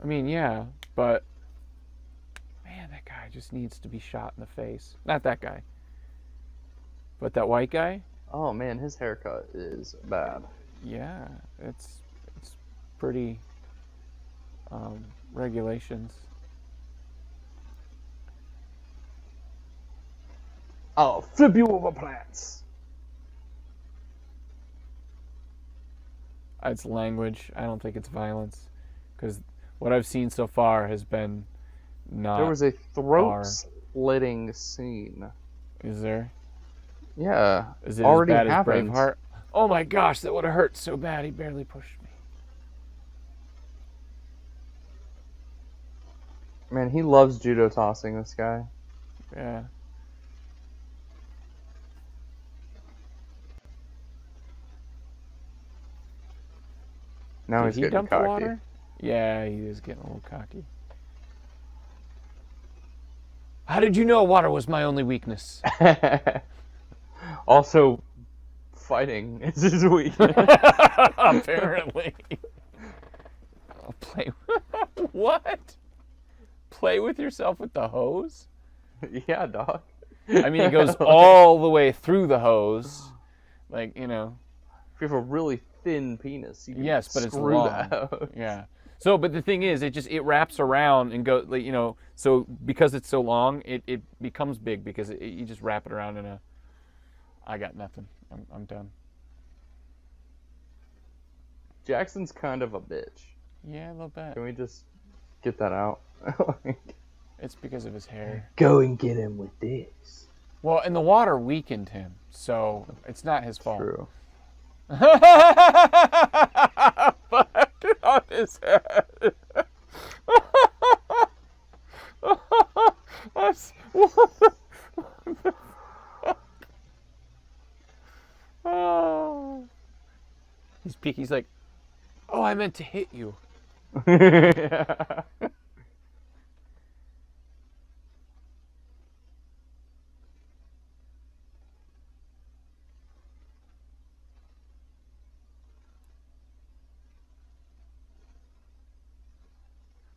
I mean, yeah, but man, that guy just needs to be shot in the face. Not that guy, but that white guy. Oh man, his haircut is bad. Yeah, it's pretty regulations. I'll flip you over plants. It's language. I don't think it's violence, because what I've seen so far has been not. There was a throat R. slitting scene. Is there? Yeah, Is it already as bad happened. as Braveheart? Oh my gosh, that would have hurt so bad. He barely pushed me. Man, he loves judo tossing, this guy. Yeah. Now Did he's he getting dump the cocky. water? Yeah, he is getting a little cocky. How did you know water was my only weakness? Also, fighting is his weakness. Apparently. I'll play. What? Play with yourself with the hose? Yeah, dog. I mean, it goes all the way through the hose. Like, you know. If you have a really thin penis, you can Yes, but it's screw long. that out. Yeah. So, but the thing is, it wraps around and go, like, you know. So because it's so long, it becomes big because you just wrap it around in a. I got nothing. I'm done. Jackson's kind of a bitch. Yeah, a little bit. Can we just get that out? It's because of his hair. Go and get him with this. Well, and the water weakened him, so it's not his fault. True. But on his head. That's, what the fuck? Oh. He's peeking. He's like, oh, I meant to hit you. Yeah.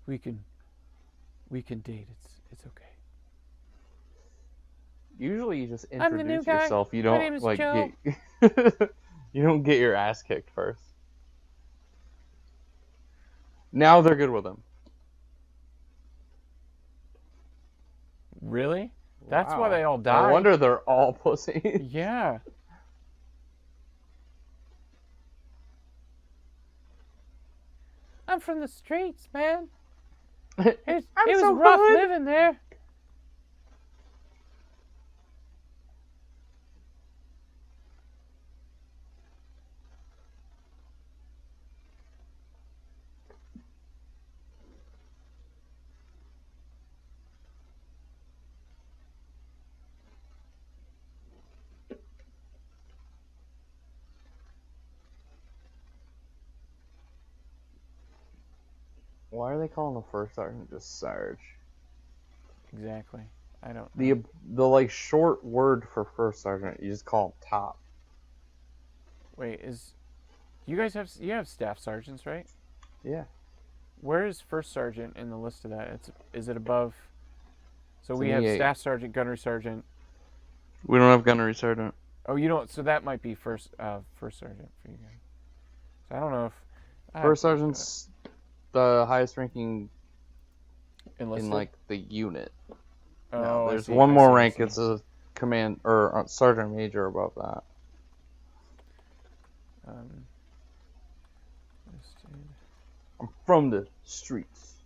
We can date. It's okay. Usually you just I'm the new introduce guy. yourself. You My don't name is like Joe. get you don't get your ass kicked first. Now they're good with him. Really? That's why Wow. they all died. No wonder they're all pussies. Yeah. I'm from the streets, man. It was so rough hood. living there. Why are they calling the first sergeant just Sarge? Exactly. I don't know. The like short word for first sergeant, you just call him top. Wait, you guys have staff sergeants, right? Yeah. Where is first sergeant in the list of that? Is it above? So It's we an have E8. staff sergeant, gunnery sergeant. We don't have gunnery sergeant. Oh, you don't. So that might be first sergeant for you guys. So I don't know if First sergeant's the highest ranking enlisted? in like the unit. Oh, No, I there's see, one I more see, I rank. see. It's a command or sergeant major above that. Listed. I'm from the streets.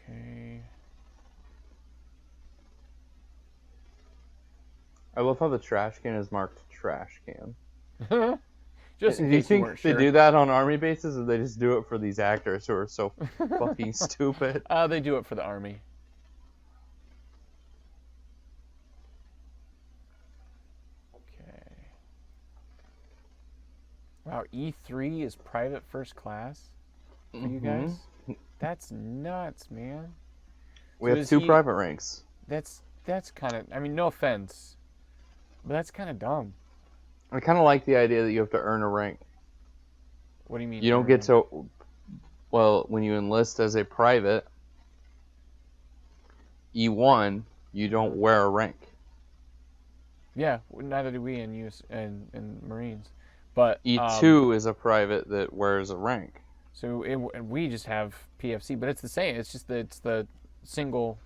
Okay. I love how the trash can is marked trash can. Just in Do you case you think weren't they sure. do that on army bases, or they just do it for these actors who are so fucking stupid? They do it for the army. Okay. Wow, E3 is private first class for you guys? That's nuts, man. We So have is two he- private ranks. That's kind of. I mean, no offense, but that's kind of dumb. I kind of like the idea that you have to earn a rank. What do you mean? You don't get earning? to. Well, when you enlist as a private, E1, you don't wear a rank. Yeah, neither do we in US in Marines, but E2 is a private that wears a rank. so we just have PFC, but it's the same. It's just it's the single.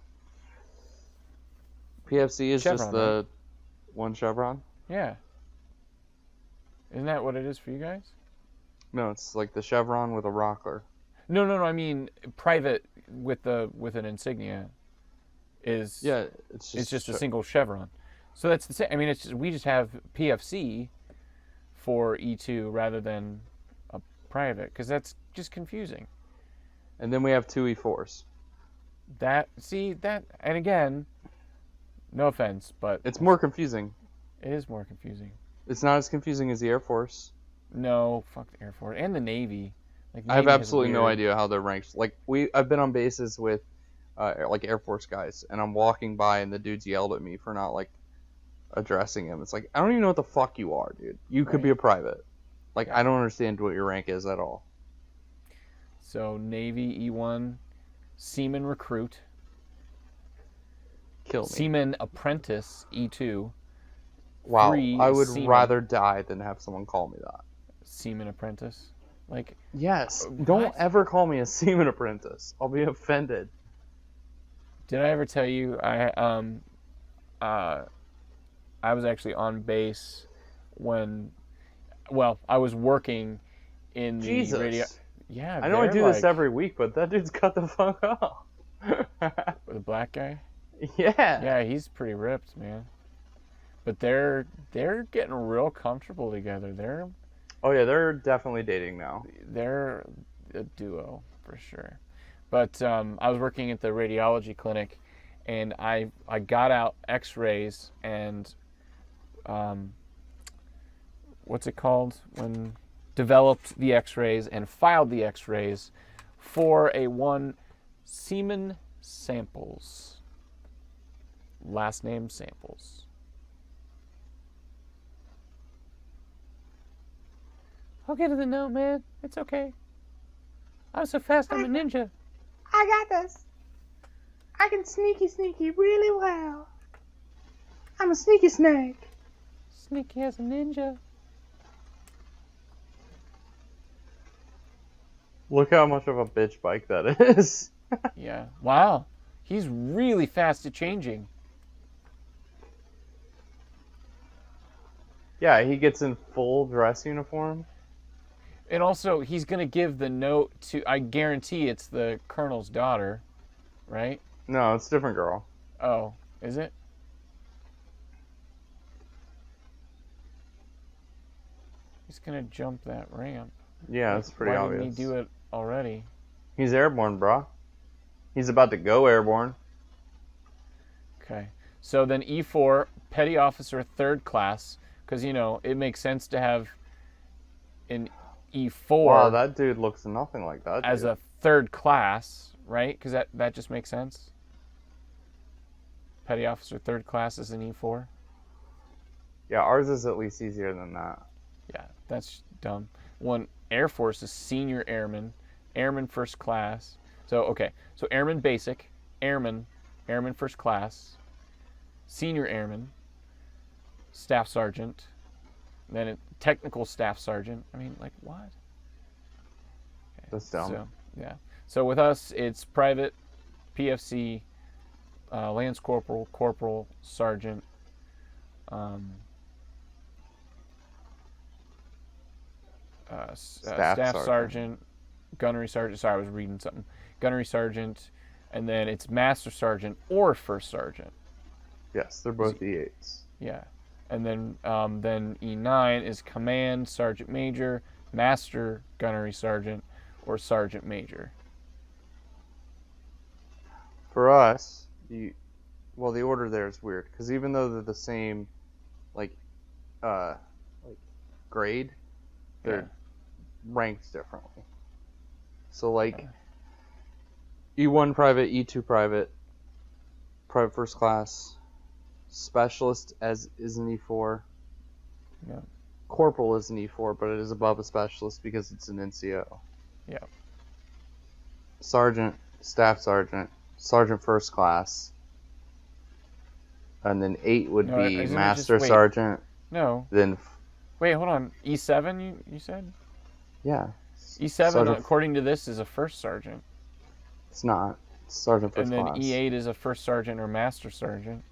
PFC is just Chevron, the one chevron. Yeah. Isn't that what it is for you guys? No, it's like the chevron with a rocker. No. I mean, private with an insignia is Yeah, it's just a single chevron. So that's the same. I mean, we just have PFC for E2 rather than a private because that's just confusing. And then we have two E4s. And again, no offense, but It's more confusing. it is more confusing. It's not as confusing as the Air Force. No, fuck the Air Force and the Navy. Like I have Navy has absolutely no weird- idea how they're ranked. Like I've been on bases with like Air Force guys, and I'm walking by, and the dudes yelled at me for not like addressing him. It's like, I don't even know what the fuck you are, dude. You could be a private. Like, Yeah. I don't understand what your rank is at all. So Navy E1, Seaman Recruit, Kill me. Seaman Apprentice E2, Wow, 3 I would seaman. rather die than have someone call me that. Seaman Apprentice. Like, Yes, What? don't ever call me a seaman apprentice. I'll be offended. did I ever tell you I was actually on base when, well, I was working in the Jesus. radio. Yeah, I know I they're do this like- every week, but that dude's cut the fuck off. The black guy. Yeah. Yeah, he's pretty ripped, man. But they're getting real comfortable together. Oh yeah, they're definitely dating now. They're a duo for sure. But I was working at the radiology clinic, and I got out X-rays and what's it called when developed the X-rays and filed the X-rays for a one semen samples. Last name samples. I'll get to the note, man. It's okay. I'm so fast, I'm a ninja. I got this. I can sneaky really well. I'm a sneaky snake. Sneaky as a ninja. Look how much of a bitch bike that is. Yeah. Wow. He's really fast at changing. Yeah, he gets in full dress uniform. And also, he's going to give the note to, I guarantee it's the colonel's daughter, right? No, it's a different girl. Oh, is it? He's going to jump that ramp. Yeah, it's pretty Why obvious. didn't he do it already? He's airborne, bro. He's about to go airborne. Okay. So then E4, Petty Officer 3rd Class, because, you know, it makes sense to have an E4 Wow, that dude looks nothing like that. as dude. a 3rd class, right? Because that just makes sense. Petty Officer 3rd Class is an E4. Yeah, ours is at least easier than that. Yeah, that's dumb. One, Air Force is Senior Airman, Airman 1st Class. So, okay. So Airman Basic, Airman 1st Class, Senior Airman, Staff Sergeant, then Technical Staff Sergeant. I mean, like, what? Okay, That's dumb. So, yeah. So with us, it's Private, PFC, Lance Corporal, Corporal, Sergeant, Staff Sergeant. Sergeant, Gunnery Sergeant. Sorry, I was reading something. Gunnery Sergeant, and then it's Master Sergeant or First Sergeant. Yes, they're both E8s. Yeah. And then E9 is Command Sergeant Major, Master Gunnery Sergeant, or Sergeant Major. For us, the order there is weird because even though they're the same, like grade, they're ranked differently. So like E1 private, E2 private, Private first class. Specialist as is an E4. Yeah. Corporal is an E4, but it is above a specialist because it's an NCO. Yeah. Sergeant, staff sergeant, sergeant first class. And then 8 would No, be isn't it master just- wait. sergeant. No. Then, Wait, hold on. E7, you said? yeah. E7, Sergeant- according to this, is a first sergeant. It's not. It's sergeant first And then class. E8 is a first sergeant or master sergeant.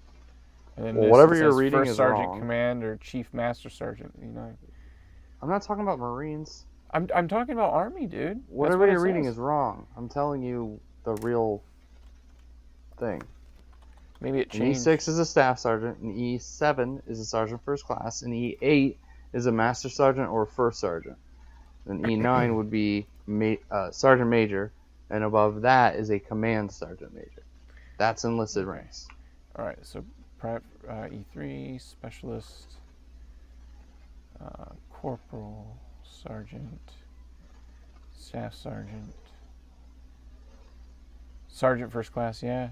And then Well, this whatever says you're reading first is sergeant wrong. command or chief master sergeant. I'm not talking about Marines. I'm talking about Army, dude. That's Whatever what it you're reading says. is wrong. I'm telling you the real thing. Maybe it An changed. E6 is a staff sergeant, and E7 is a sergeant first class, and E8 is a master sergeant or first sergeant. And E9 would be sergeant major, and above that is a command sergeant major. That's enlisted ranks. All right, so E3, specialist, corporal, sergeant, staff sergeant, sergeant first class. Yeah.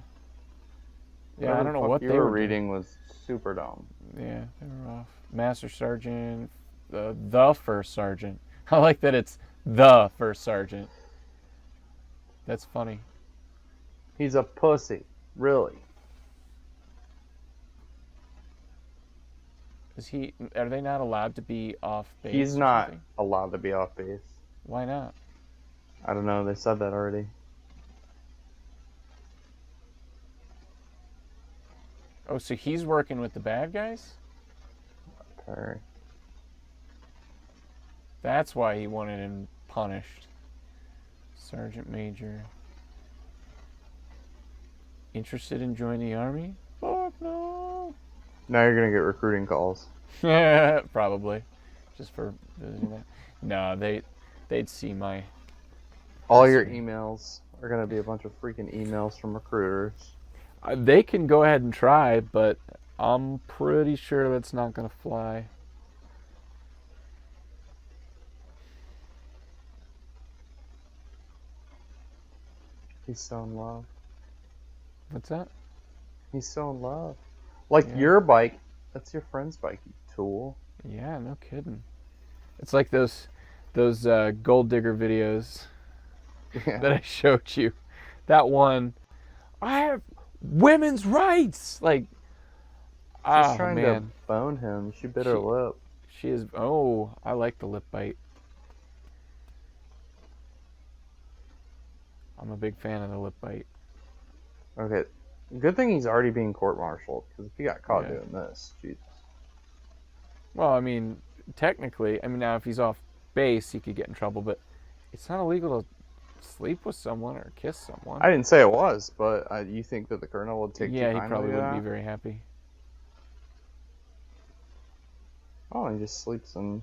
Yeah, I don't know what you they were were doing. reading was super dumb. Yeah, they were off. Master sergeant, the first sergeant. I like that it's the first sergeant. That's funny. He's a pussy, really. Are they not allowed to be off base? He's or not something? allowed to be off base. Why not? I don't know. They said that already. Oh, so he's working with the bad guys? Okay. That's why he wanted him punished. Sergeant major. Interested in joining the army? Fuck no. Now you're gonna get recruiting calls. Probably. Just for visiting that. No, they'd see my. All your emails are gonna be a bunch of freaking emails from recruiters. They can go ahead and try, but I'm pretty sure that's not gonna fly. He's so in love. What's that? He's so in love. Like Yeah. your bike, that's your friend's bike, you tool. Yeah, no kidding. It's like those gold digger videos Yeah. that I showed you. That one, I have women's rights. Like, She's oh trying man, to bone him. She bit her lip. she is. Oh, I like the lip bite. I'm a big fan of the lip bite. Okay. Good thing he's already being court-martialed, because if he got caught Yeah. doing this, Jesus. Well, I mean, technically, now if he's off base, he could get in trouble, but it's not illegal to sleep with someone or kiss someone. I didn't say it was, but you think that the colonel would take Yeah, too he kindly probably to wouldn't that? be very happy. Oh, he just sleeps in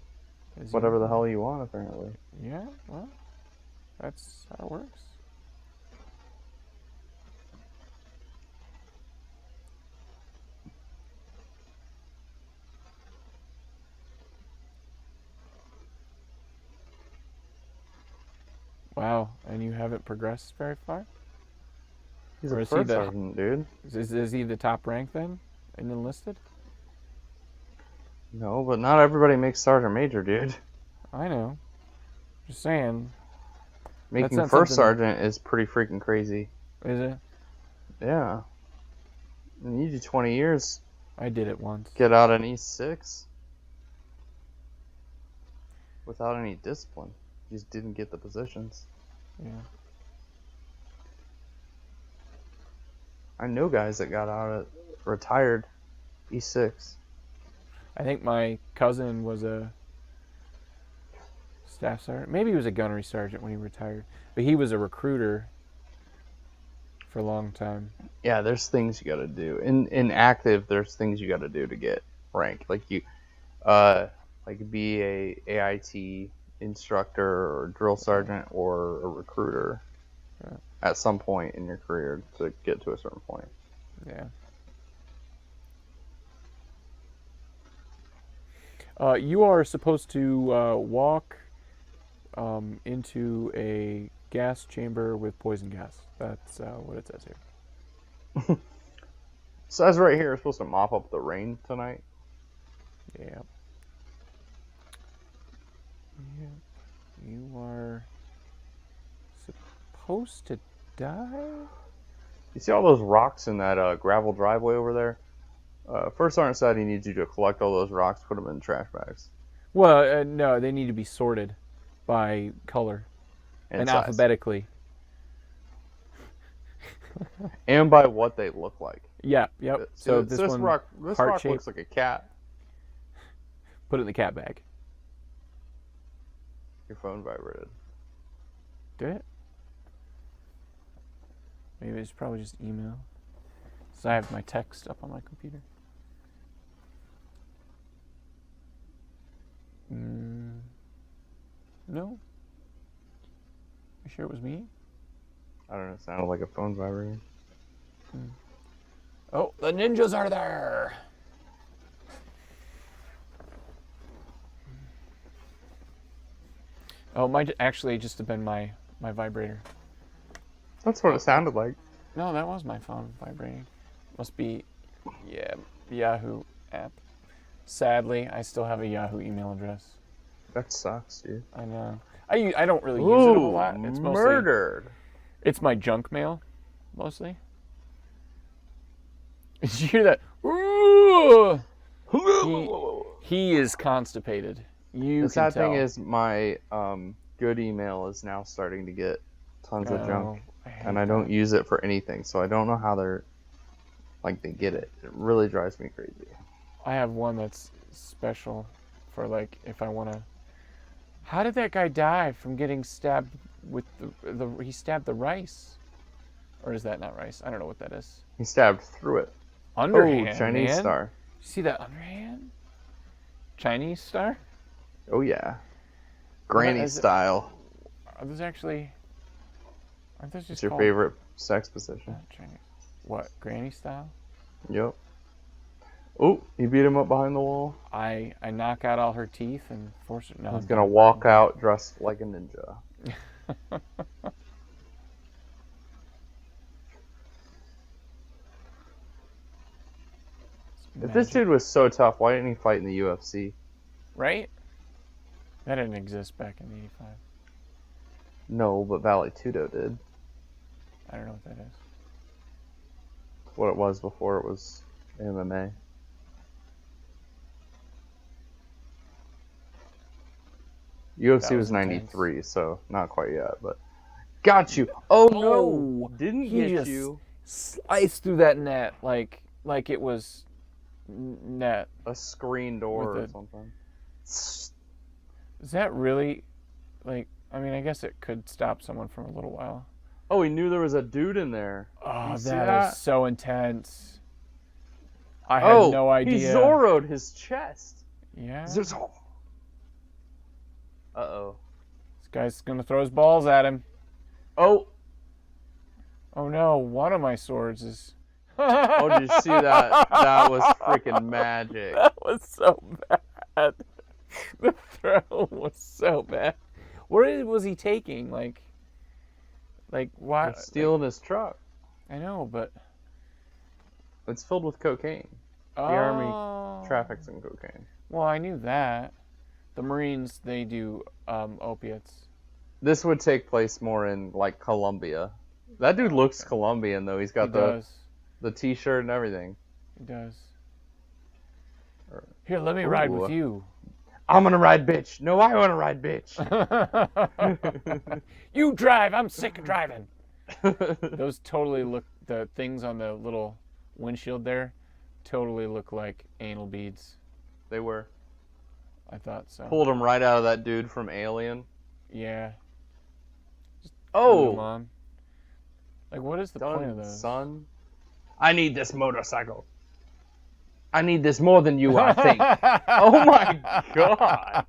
Is he- whatever the hell you want, apparently. Yeah, well, that's how it works. Wow, and you haven't progressed very far? He's Or a is he first the- sergeant, dude. Is he the top rank then? In enlisted? No, but not everybody makes sergeant major, dude. I know. Just saying. Making not first something- sergeant is pretty freaking crazy. Is it? Yeah. And you do 20 years, I did it once. get out an E6 without any discipline. You just didn't get the positions. Yeah. I know guys that got out at retired E6. I think my cousin was a staff sergeant. Maybe he was a gunnery sergeant when he retired. But he was a recruiter for a long time. Yeah, there's things you gotta do. In active, there's things you gotta do to get rank. Like you, like be a AIT instructor or drill sergeant or a recruiter Right. at some point in your career to get to a certain point. Yeah. You are supposed to walk into a gas chamber with poison gas. That's what it says here. says right here, it's supposed to mop up the rain tonight. Yeah. Yep. You are supposed to die? You see all those rocks in that gravel driveway over there? First Sergeant said he needs you to collect all those rocks, put them in trash bags. Well, no, they need to be sorted by color and size. alphabetically. And by what they look like. Yeah, yep. So this rock heart-shaped. looks like a cat. Put it in the cat bag. Your phone vibrated. Did it? Maybe it's probably just email. So I have my text up on my computer. No? You sure it was me? I don't know, it sounded like a phone vibrating. Oh, the ninjas are there! Oh, might actually just have been my vibrator. That's what it sounded like. No, that was my phone vibrating. Must be, yeah, Yahoo app. Sadly, I still have a Yahoo email address. That sucks, dude. I know. I don't really use it a whole lot. It's mostly murdered. It's my junk mail, mostly. Did you hear that? Ooh! He is constipated. You The can sad tell. thing is my good email is now starting to get tons of junk. And I don't use it for anything, so I don't know how they get it. It really drives me crazy. I have one that's special for like if I want to. How did that guy die from getting stabbed with he stabbed the rice? Or is that not rice? I don't know what that is. He stabbed through it. Underhand, Oh, Chinese man. star. You see that underhand? Chinese star? Oh yeah. Granny style. Are those actually? Aren't those just What's your called favorite sex position? Chinese? What? Granny style? Yep. Oh, you beat him up behind the wall? I knock out all her teeth and force her. No, He's I'm gonna done. walk out dressed like a ninja. If this dude was so tough, why didn't he fight in the UFC? Right? That didn't exist back in '85. No, but Valley Tudo did. I don't know what that is. What it was before it was MMA. UFC That was was 93, so not quite yet, but got you. Oh no, didn't he get just you. Sliced through that net like it was net. A screen door or With it. something. Is that really like? I mean, I guess it could stop someone from a little while. Oh, he knew there was a dude in there. Oh, You see that is so intense. I had no idea. He Zorro'd his chest. Yeah. Uh-oh. This guy's gonna throw his balls at him. Oh. Oh no, one of my swords is. Oh, did you see that? That was freaking magic. That was so bad. The throw was so bad. Where was he taking? Like why? They're stealing his truck. I know, but It's filled with cocaine. The Army traffics in cocaine. Well, I knew that. The Marines, they do opiates. This would take place more in, like, Colombia. That dude looks Colombian, though. He's got the t-shirt and everything. He does. Here, let me ride with you. I'm gonna ride, bitch. No, I wanna ride, bitch. You drive. I'm sick of driving. Those totally look, the things on the little windshield there totally look like anal beads. They were. I thought so. Pulled him right out of that dude from Alien. Yeah. Oh! Glued 'em on. Like, what is the point of those? Son. I need this motorcycle. I need this more than you, I think. Oh my god.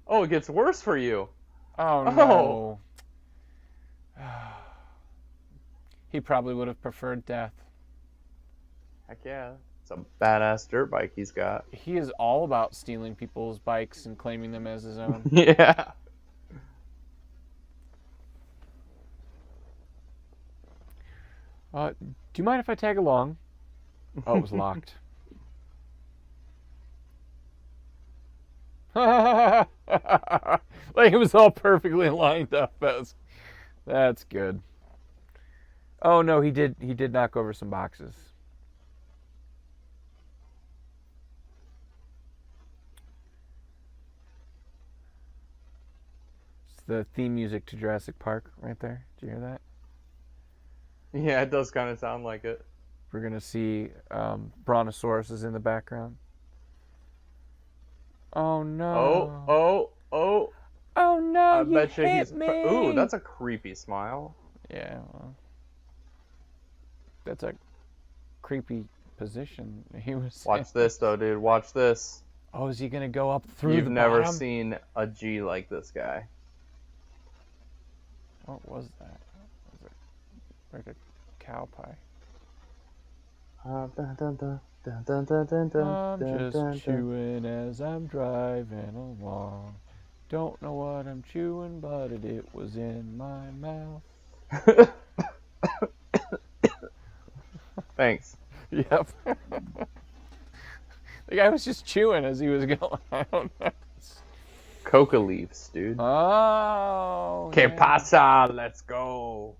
Oh, it gets worse for you. Oh no. He probably would have preferred death. Heck yeah. It's a badass dirt bike he's got. He is all about stealing people's bikes and claiming them as his own. Yeah. Do you mind if I tag along? Oh, it was locked. Like it was all perfectly lined up. That's good. Oh no, he did knock over some boxes. It's the theme music to Jurassic Park right there. Did you hear that? Yeah, it does kind of sound like it. We're gonna see Brontosaurus is in the background. Oh no! Oh! Oh no! I You bet you hit he's. me! Ooh, that's a creepy smile. Yeah, well, that's a creepy position. He was. Watch this though, dude. Watch this. Oh, is he gonna go up through You've the never bottom? seen a G like this guy. What was that? Was it like a cow pie? I'm just chewing as I'm driving along. Don't know what I'm chewing, but it was in my mouth. Thanks. Yep. The guy was just chewing as he was going. I don't know. Coca leaves, dude. Oh. Que Yeah. pasa? Let's go.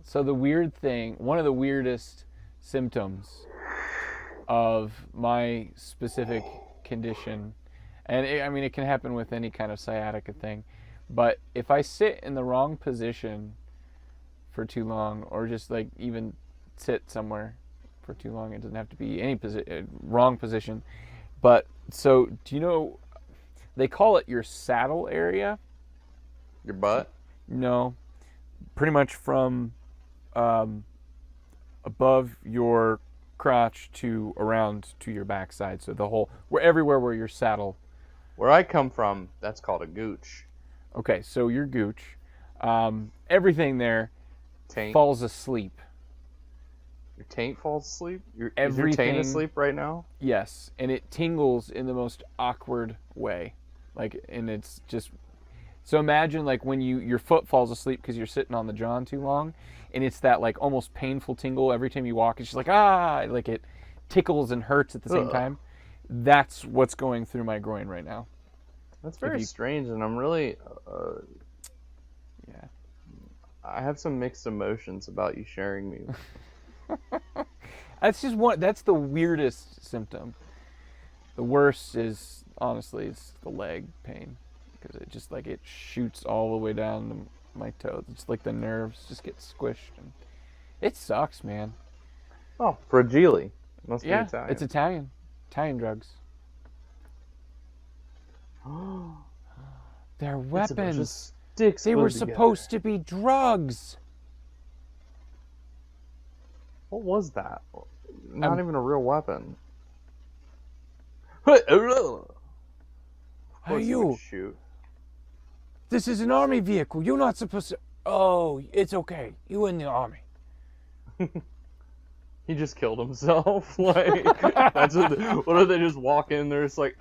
So the weird thing, one of the weirdest symptoms of my specific condition, and it can happen with any kind of sciatica thing, but if I sit in the wrong position for too long, or just like even sit somewhere for too long, it doesn't have to be any wrong position. But so, do you know, they call it your saddle area? Your butt? No, pretty much from above your crotch to around to your backside. So the whole, everywhere where your saddle. Where I come from, that's called a gooch. Okay, so your gooch, everything there Taint. falls asleep. Your taint falls asleep? Is your Everything- taint asleep right now? Yes, and it tingles in the most awkward way. And it's just, so imagine like when your foot falls asleep because you're sitting on the john too long, and it's that like almost painful tingle every time you walk. It's just like, like it tickles and hurts at the same time. That's what's going through my groin right now. That's very strange, and I'm really... Yeah. I have some mixed emotions about you sharing me. That's the weirdest symptom. The worst is, honestly, it's the leg pain. Because it just like, it shoots all the way down to my toes. It's like the nerves just get squished. And it sucks, man. Oh, fragile. Must be Yeah, Italian. it's Italian. Italian drugs. They're It's a bunch of weapons. sticks They glued were together. supposed to be drugs. What was that? Not even a real weapon. Hey, Of course it would you. shoot. This is an army vehicle. You're not supposed to. Oh, it's okay. You in the army. He just killed himself. Like, that's what if they just walk in there? It's like,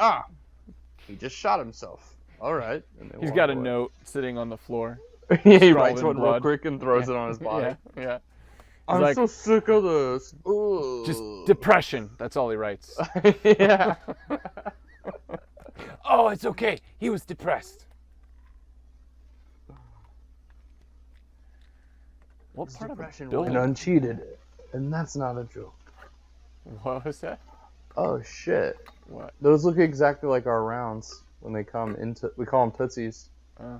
he just shot himself. All right. And they He's walk got a away. note sitting on the floor. Yeah, he scrawled writes in one real blood. quick and throws it on his body. Yeah. I'm like- so sick of this. Ugh. Just depression. That's all he writes. Yeah. Oh, it's okay. He was depressed. What part of the Depression building? went uncheated, and that's not a joke. What was that? Oh shit! What? Those look exactly like our rounds when they come into. We call them tootsies Uh,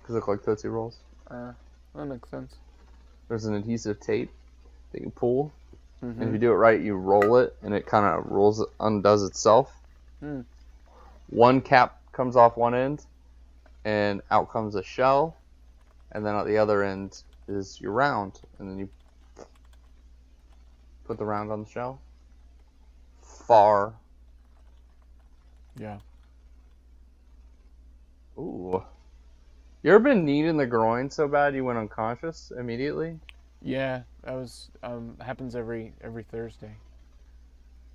because they look like tootsie rolls. that makes sense. There's an adhesive tape that you pull, Mm-hmm. and if you do it right, you roll it, and it kind of undoes itself. Mm. One cap comes off one end, and out comes a shell, and then at the other end is your round, and then you put the round on the shell. Far. Yeah. Ooh. You ever been kneed in the groin so bad you went unconscious immediately? Yeah, that was happens every Thursday.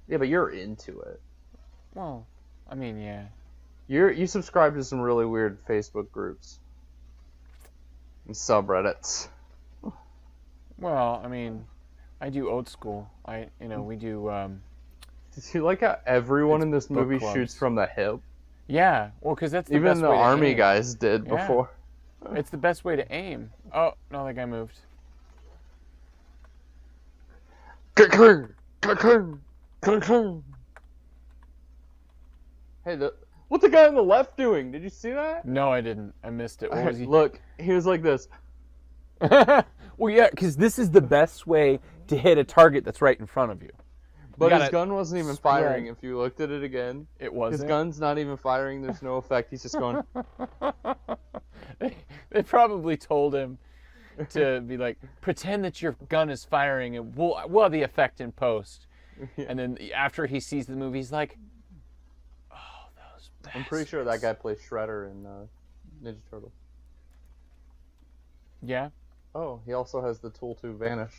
Yeah, but you're into it. Well, I mean, yeah. You subscribe to some really weird Facebook groups. subreddits. Well, I mean, I do old school. We do. Did you like how everyone It's in this book movie clubs. shoots from the hip? Yeah, well, because that's the Even best the way to army aim. guys did Yeah. before. It's the best way to aim. Oh no, that guy moved. Hey, what's the guy on the left doing? Did you see that? No, I didn't. I missed it. What was he? Look, he was like this. Well, yeah, because this is the best way to hit a target that's right in front of you. But his gotta gun wasn't even spread. firing. If you looked at it again, It wasn't. his gun's not even firing. There's no effect. He's just going. They probably told him to be like, pretend that your gun is firing, and we'll have the effect in post. Yeah. And then after he sees the movie, he's like, "Oh, those bastards." I'm pretty sure that guy plays Shredder in Ninja Turtles. Yeah, Oh, he also has the tool to vanish.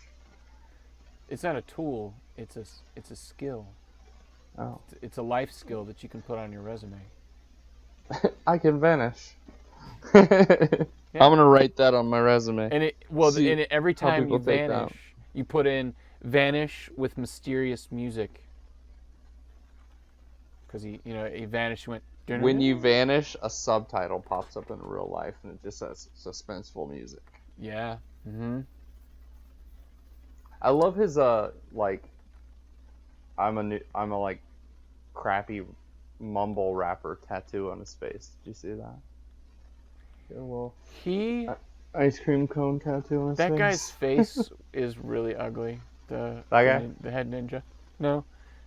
it's not a tool. It's a skill. Oh, It's a life skill that you can put on your resume. I can vanish. I'm gonna write that on my resume. And every how time people you take that. vanish, you put in vanish with mysterious music. Because he vanished, went. When you vanish, a subtitle pops up in real life, and it just says suspenseful music. Yeah. Mm-hmm. I love his like. I'm a like crappy mumble rapper tattoo on his face. Did you see that? Yeah, well, He. ice cream cone tattoo on his face. That guy's face is really ugly. That guy? The head ninja. No,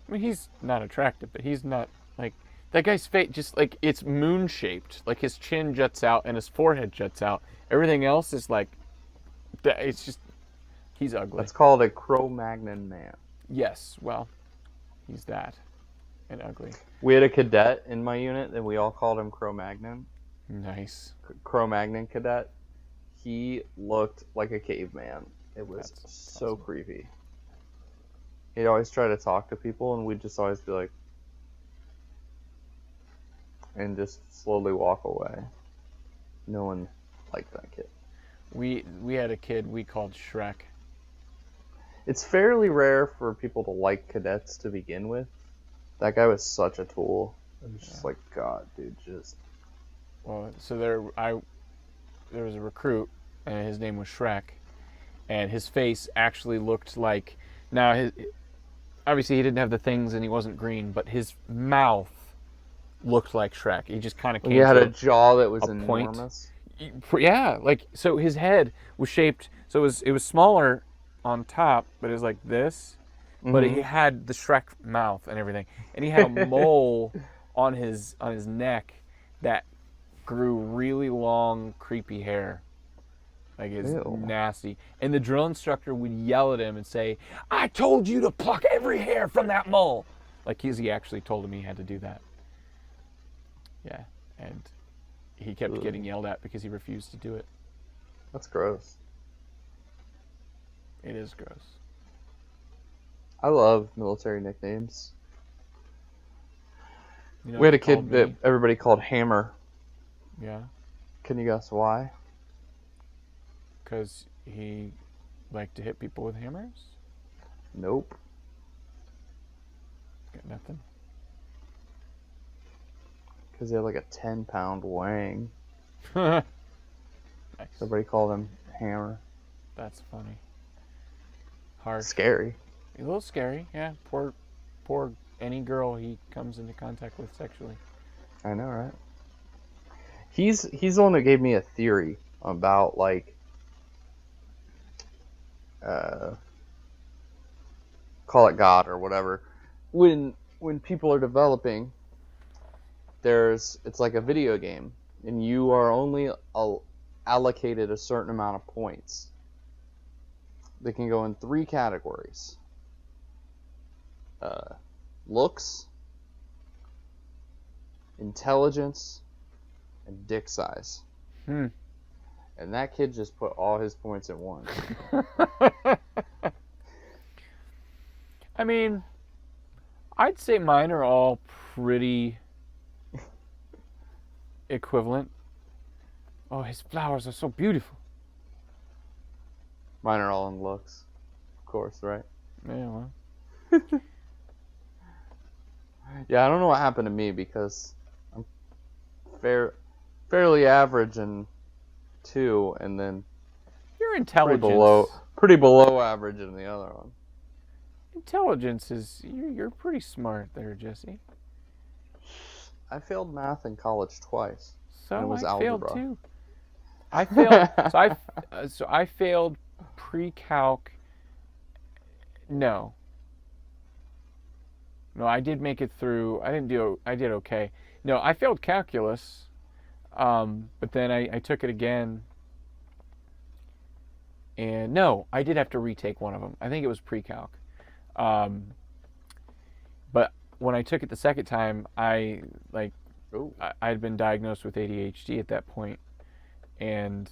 I mean he's not attractive, but he's not like that guy's face. Just like it's moon shaped. Like his chin juts out and his forehead juts out. Everything else is like. It's just. He's ugly. That's called a Cro-Magnon man. Yes. Well, he's that, and ugly. We had a cadet in my unit, and we all called him Cro-Magnon. Nice. Cro-Magnon cadet. He looked like a caveman. It was That's so awesome. creepy. He'd always try to talk to people, and we'd just always be like, and just slowly walk away. No one liked that kid. We had a kid we called Shrek. It's fairly rare for people to like cadets to begin with. That guy was such a tool. It was just like, God, dude, just. Well, so there was a recruit, and his name was Shrek, and his face actually looked like. Now, obviously he didn't have the things, and he wasn't green, but his mouth looked like Shrek. He just kind of came. He had to a jaw that was a point. enormous. Yeah, like so his head was shaped. So it was smaller on top, but it was like this. But he had the Shrek mouth and everything, and he had a mole on his neck that grew really long, creepy hair. Like it's Ew. nasty. And the drill instructor would yell at him and say, "I told you to pluck every hair from that mole." Like he actually told him he had to do that. Yeah, and he kept getting yelled at because he refused to do it. That's gross. It is gross. I love military nicknames. You know We had a what they called kid that me? everybody called Hammer. Yeah, Can you guess why? because he liked to hit people with hammers. Nope. Got nothing. Because he had like a 10-pound wang. Nice. Everybody called him Hammer. That's funny. Harsh. Scary. A little scary, yeah. Poor any girl he comes into contact with sexually. I know, right? He's the one that gave me a theory about like call it God or whatever. When people are developing, it's like a video game, and you are only allocated a certain amount of points. They can go in 3 categories: looks, intelligence, and dick size. Hmm. And that kid just put all his points at one. I mean, I'd say mine are all pretty equivalent. Oh, his flowers are so beautiful. Mine are all in looks, of course, right? Yeah, well. Yeah, I don't know what happened to me because I'm fairly average in 2, and then Your pretty intelligence. below average in the other one. Intelligence is. You're pretty smart there, Jesse. I failed math in college twice. So And it was I failed algebra. too. I failed. So I failed pre-calc. No. No, I did make it through. I did okay. No, I failed calculus, but then I took it again. And no, I did have to retake one of them. I think it was pre-calc. But when I took it the second time, I had been diagnosed with ADHD at that point, and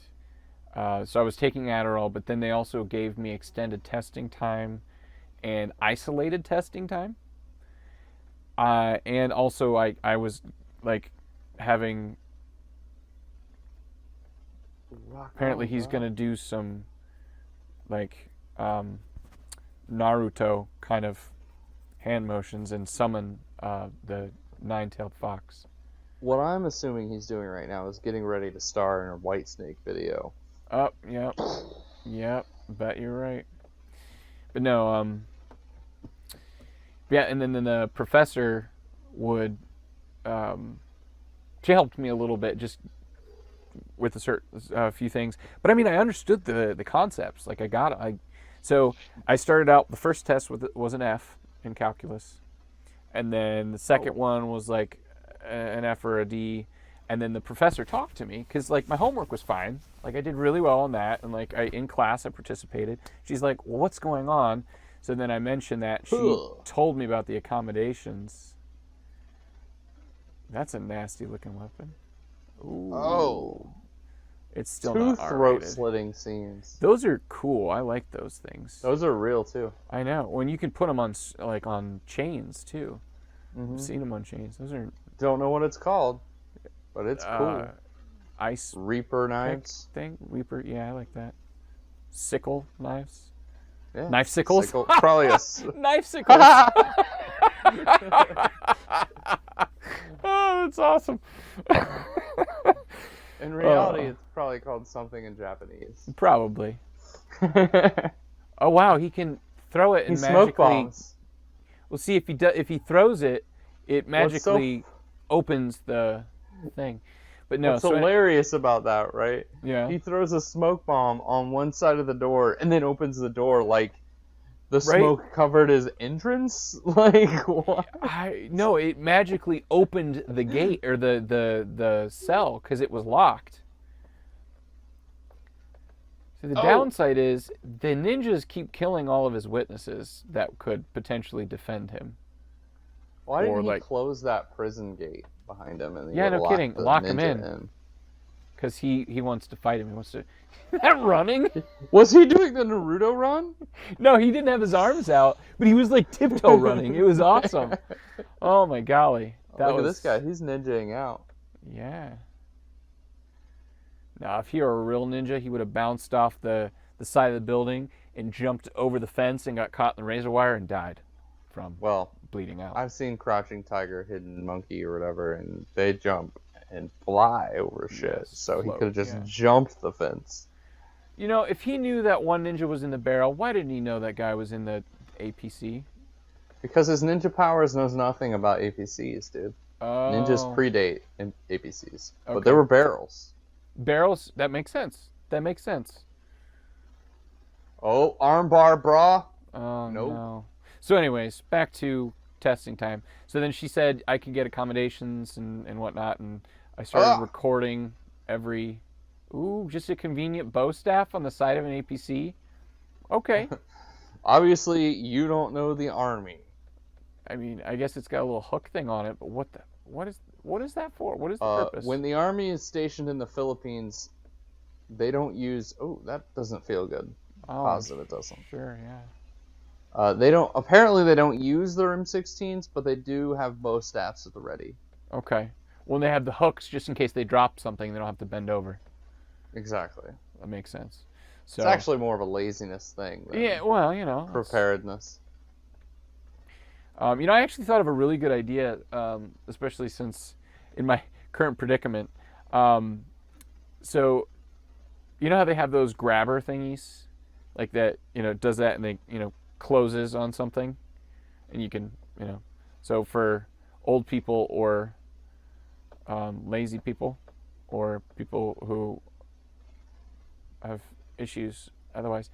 so I was taking Adderall. But then they also gave me extended testing time and isolated testing time. And also I was like having. Apparently he's gonna do some like Naruto kind of hand motions and summon the nine-tailed fox. What I'm assuming he's doing right now is getting ready to star in a Whitesnake video. Oh, yep, bet you're right. But no, yeah, and then the professor would, she helped me a little bit just with a few things. But I mean, I understood the concepts. Like so I started out, the first test was an F in calculus. And then the second one was like an F or a D. And then the professor talked to me because like my homework was fine. Like I did really well on that. And like in class I participated. She's like, well, what's going on? So then I mentioned that. She told me about the accommodations. That's a nasty looking weapon. Ooh. Oh. It's still not R-rated. Throat slitting scenes. Those are cool. I like those things. Those are real too. I know. When you can put them on on chains too. Mm-hmm. I've seen them on chains. Those are. Don't know what it's called, but it's cool. Ice Reaper knives thing. Reaper. Yeah, I like that. Sickle knives. Yeah. Knife sickles. Probably a knife sickles. Oh, that's awesome. In reality, it's probably called something in Japanese. Probably. Oh wow, he can throw it and he magically. Smoke bombs. Well, see if he throws it, it magically opens the thing. But no, what's hilarious about that, right? Yeah. He throws a smoke bomb on one side of the door and then opens the door like the smoke covered his entrance. Like what? No, it magically opened the gate or the cell because it was locked. So the downside is the ninjas keep killing all of his witnesses that could potentially defend him. Why didn't he close that prison gate behind him? And no kidding. Lock him in. Because he wants to fight him. He wants to... That running? Was he doing the Naruto run? No, he didn't have his arms out, but he was like tiptoe running. It was awesome. Oh my golly. Look at this guy. He's ninjaing out. Yeah. Now, if he were a real ninja, he would have bounced off the side of the building and jumped over the fence and got caught in the razor wire and died from bleeding out. I've seen Crouching Tiger, Hidden Monkey, or whatever, and they jump and fly over shit. So he could have just jumped the fence. You know, if he knew that one ninja was in the barrel, why didn't he know that guy was in the APC? Because his ninja powers knows nothing about APCs, dude. Oh. Ninjas predate in APCs. Okay. But there were barrels. Barrels? That makes sense. That makes sense. Oh, armbar, brah. Oh, nope. No. So anyways, back to testing time. So then she said I could get accommodations and whatnot, and I started recording every... Ooh, just a convenient bow staff on the side of an APC? Okay. Obviously, you don't know the Army. I mean, I guess it's got a little hook thing on it, but what is that for? What is the purpose? When the Army is stationed in the Philippines, they don't use... Oh, that doesn't feel good. Oh, Positive it doesn't. Sure, yeah. Apparently they don't use the M16s, but they do have bow staffs at the ready. Okay. Well, they have the hooks just in case they drop something, they don't have to bend over. Exactly. That makes sense. So It's actually more of a laziness thing than yeah, well, it's- preparedness. I actually thought of a really good idea, especially since in my current predicament. So, you know how they have those grabber thingies, like that, does that and they, closes on something, and you can, so for old people or lazy people or people who have issues otherwise.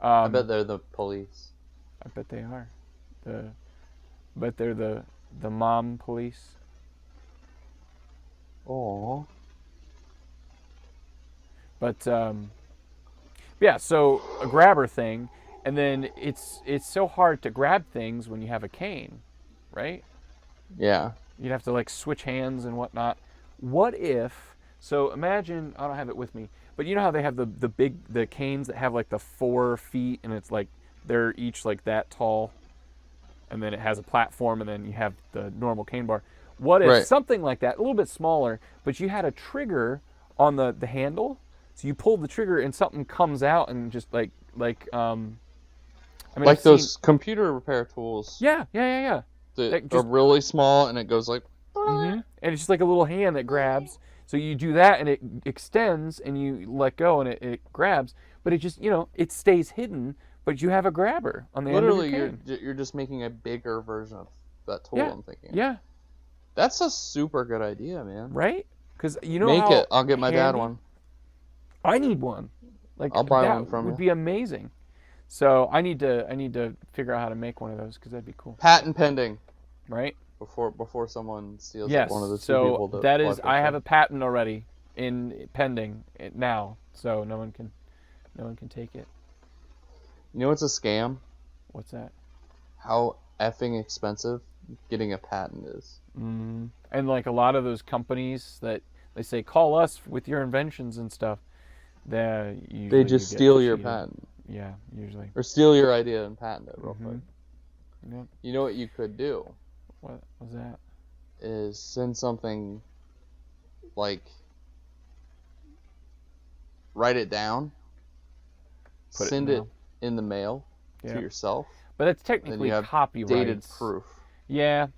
I bet they're the police. I bet they are. But they're the mom police. Oh. But yeah, so a grabber thing, and then it's so hard to grab things when you have a cane, right? Yeah. You'd have to like switch hands and whatnot. What if? So imagine, I don't have it with me, but you know how they have the canes that have like the 4 feet, and it's like they're each like that tall, and then it has a platform, and then you have the normal cane bar. What if Right. something like that, a little bit smaller, but you had a trigger on the handle, so you pull the trigger and something comes out and just I mean, Like I've seen- those computer repair tools yeah. that That are just- really small and it goes like. And it's just like a little hand that grabs. So you do that and it extends and you let go and it grabs. But it just, it stays hidden, but you have a grabber on the Literally, end of your cane. you're just making a bigger version of that tool. Yeah. I'm thinking. Yeah, That's a super good idea, man. right? Because Make how it. I'll get my dad handy- one. I need one. Like I'll buy that one from would you. be amazing. So I need to figure out how to make one of those because that'd be cool, Patent pending. right? Before someone steals Yes. one of the two So people. that is, I have a patent already in pending now, so no one can take it. You know what's a scam? What's that? How effing expensive getting a patent is. And like a lot of those companies that they say call us with your inventions and stuff, They you just get steal your cheated. patent Yeah, usually. or steal your idea and patent it real quick. Yep. You know what you could do What was that? is send something like write it down, Put it in send the it mail. in the mail Yeah. to yourself, But it's then technically you have copyrights. dated proof. Yeah.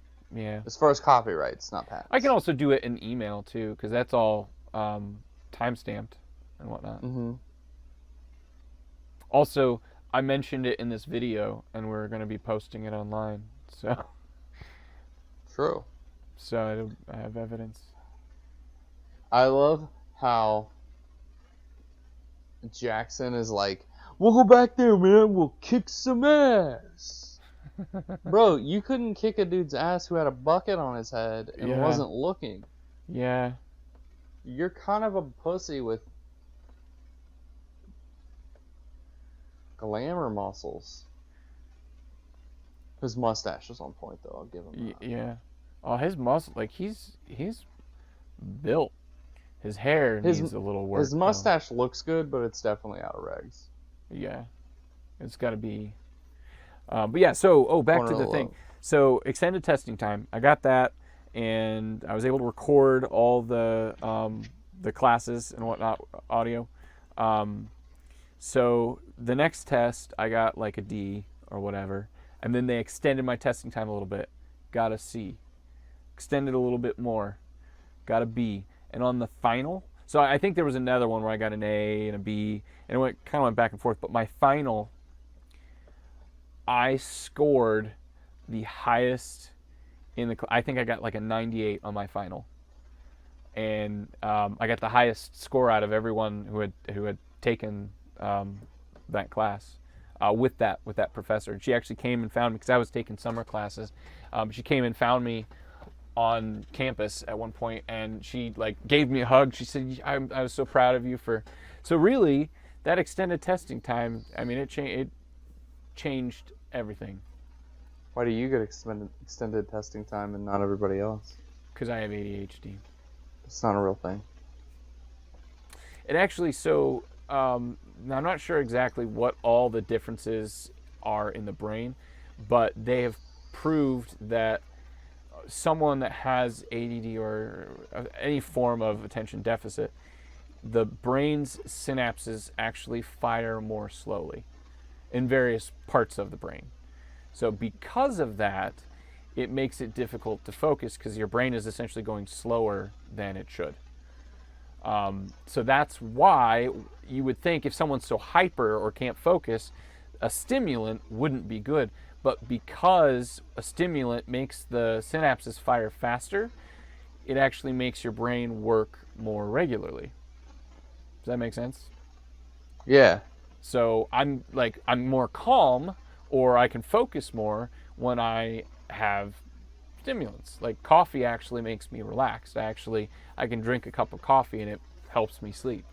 As far as copyrights, not patents. I can also do it in email too, because that's all time stamped and whatnot. Mm-hmm. Also, I mentioned it in this video, and we're going to be posting it online, so True. I have evidence. I love how Jackson is like, we'll go back there, man. We'll kick some ass. Bro, you couldn't kick a dude's ass who had a bucket on his head and Yeah. wasn't looking. Yeah. You're kind of a pussy with glamour muscles. His mustache is on point, though. I'll give him that. Yeah. Oh, his muscle, like he's built. His hair needs a little work. His though. mustache looks good, but it's definitely out of regs. Yeah, it's got to be. But yeah, so back Corner to the of thing. love. So extended testing time. I got that, and I was able to record all the classes and whatnot, audio. So the next test, I got like a D or whatever, and then they extended my testing time a little bit. Got a C. Extended a little bit more. Got a B. And on the final, so I think there was another one where I got an A and a B, and it kind of went back and forth. But my final, I scored the highest in the. I think I got like a 98 on my final, and I got the highest score out of everyone who had taken that class with that professor. And she actually came and found me because I was taking summer classes. She came and found me on campus at one point, and she like gave me a hug. She said, I was so proud of you for. So really, that extended testing time, I mean, it changed everything. Why do you get extended testing time and not everybody else? Because I have ADHD. It's not a real thing. It actually, so now I'm not sure exactly what all the differences are in the brain, but they have proved that someone that has ADD or any form of attention deficit, the brain's synapses actually fire more slowly in various parts of the brain. So because of that, it makes it difficult to focus because your brain is essentially going slower than it should. So that's why you would think if someone's so hyper or can't focus, a stimulant wouldn't be good. But because a stimulant makes the synapses fire faster, it actually makes your brain work more regularly. Does that make sense? Yeah. So I'm more calm, or I can focus more when I have stimulants. Like coffee actually makes me relaxed. I can drink a cup of coffee and it helps me sleep.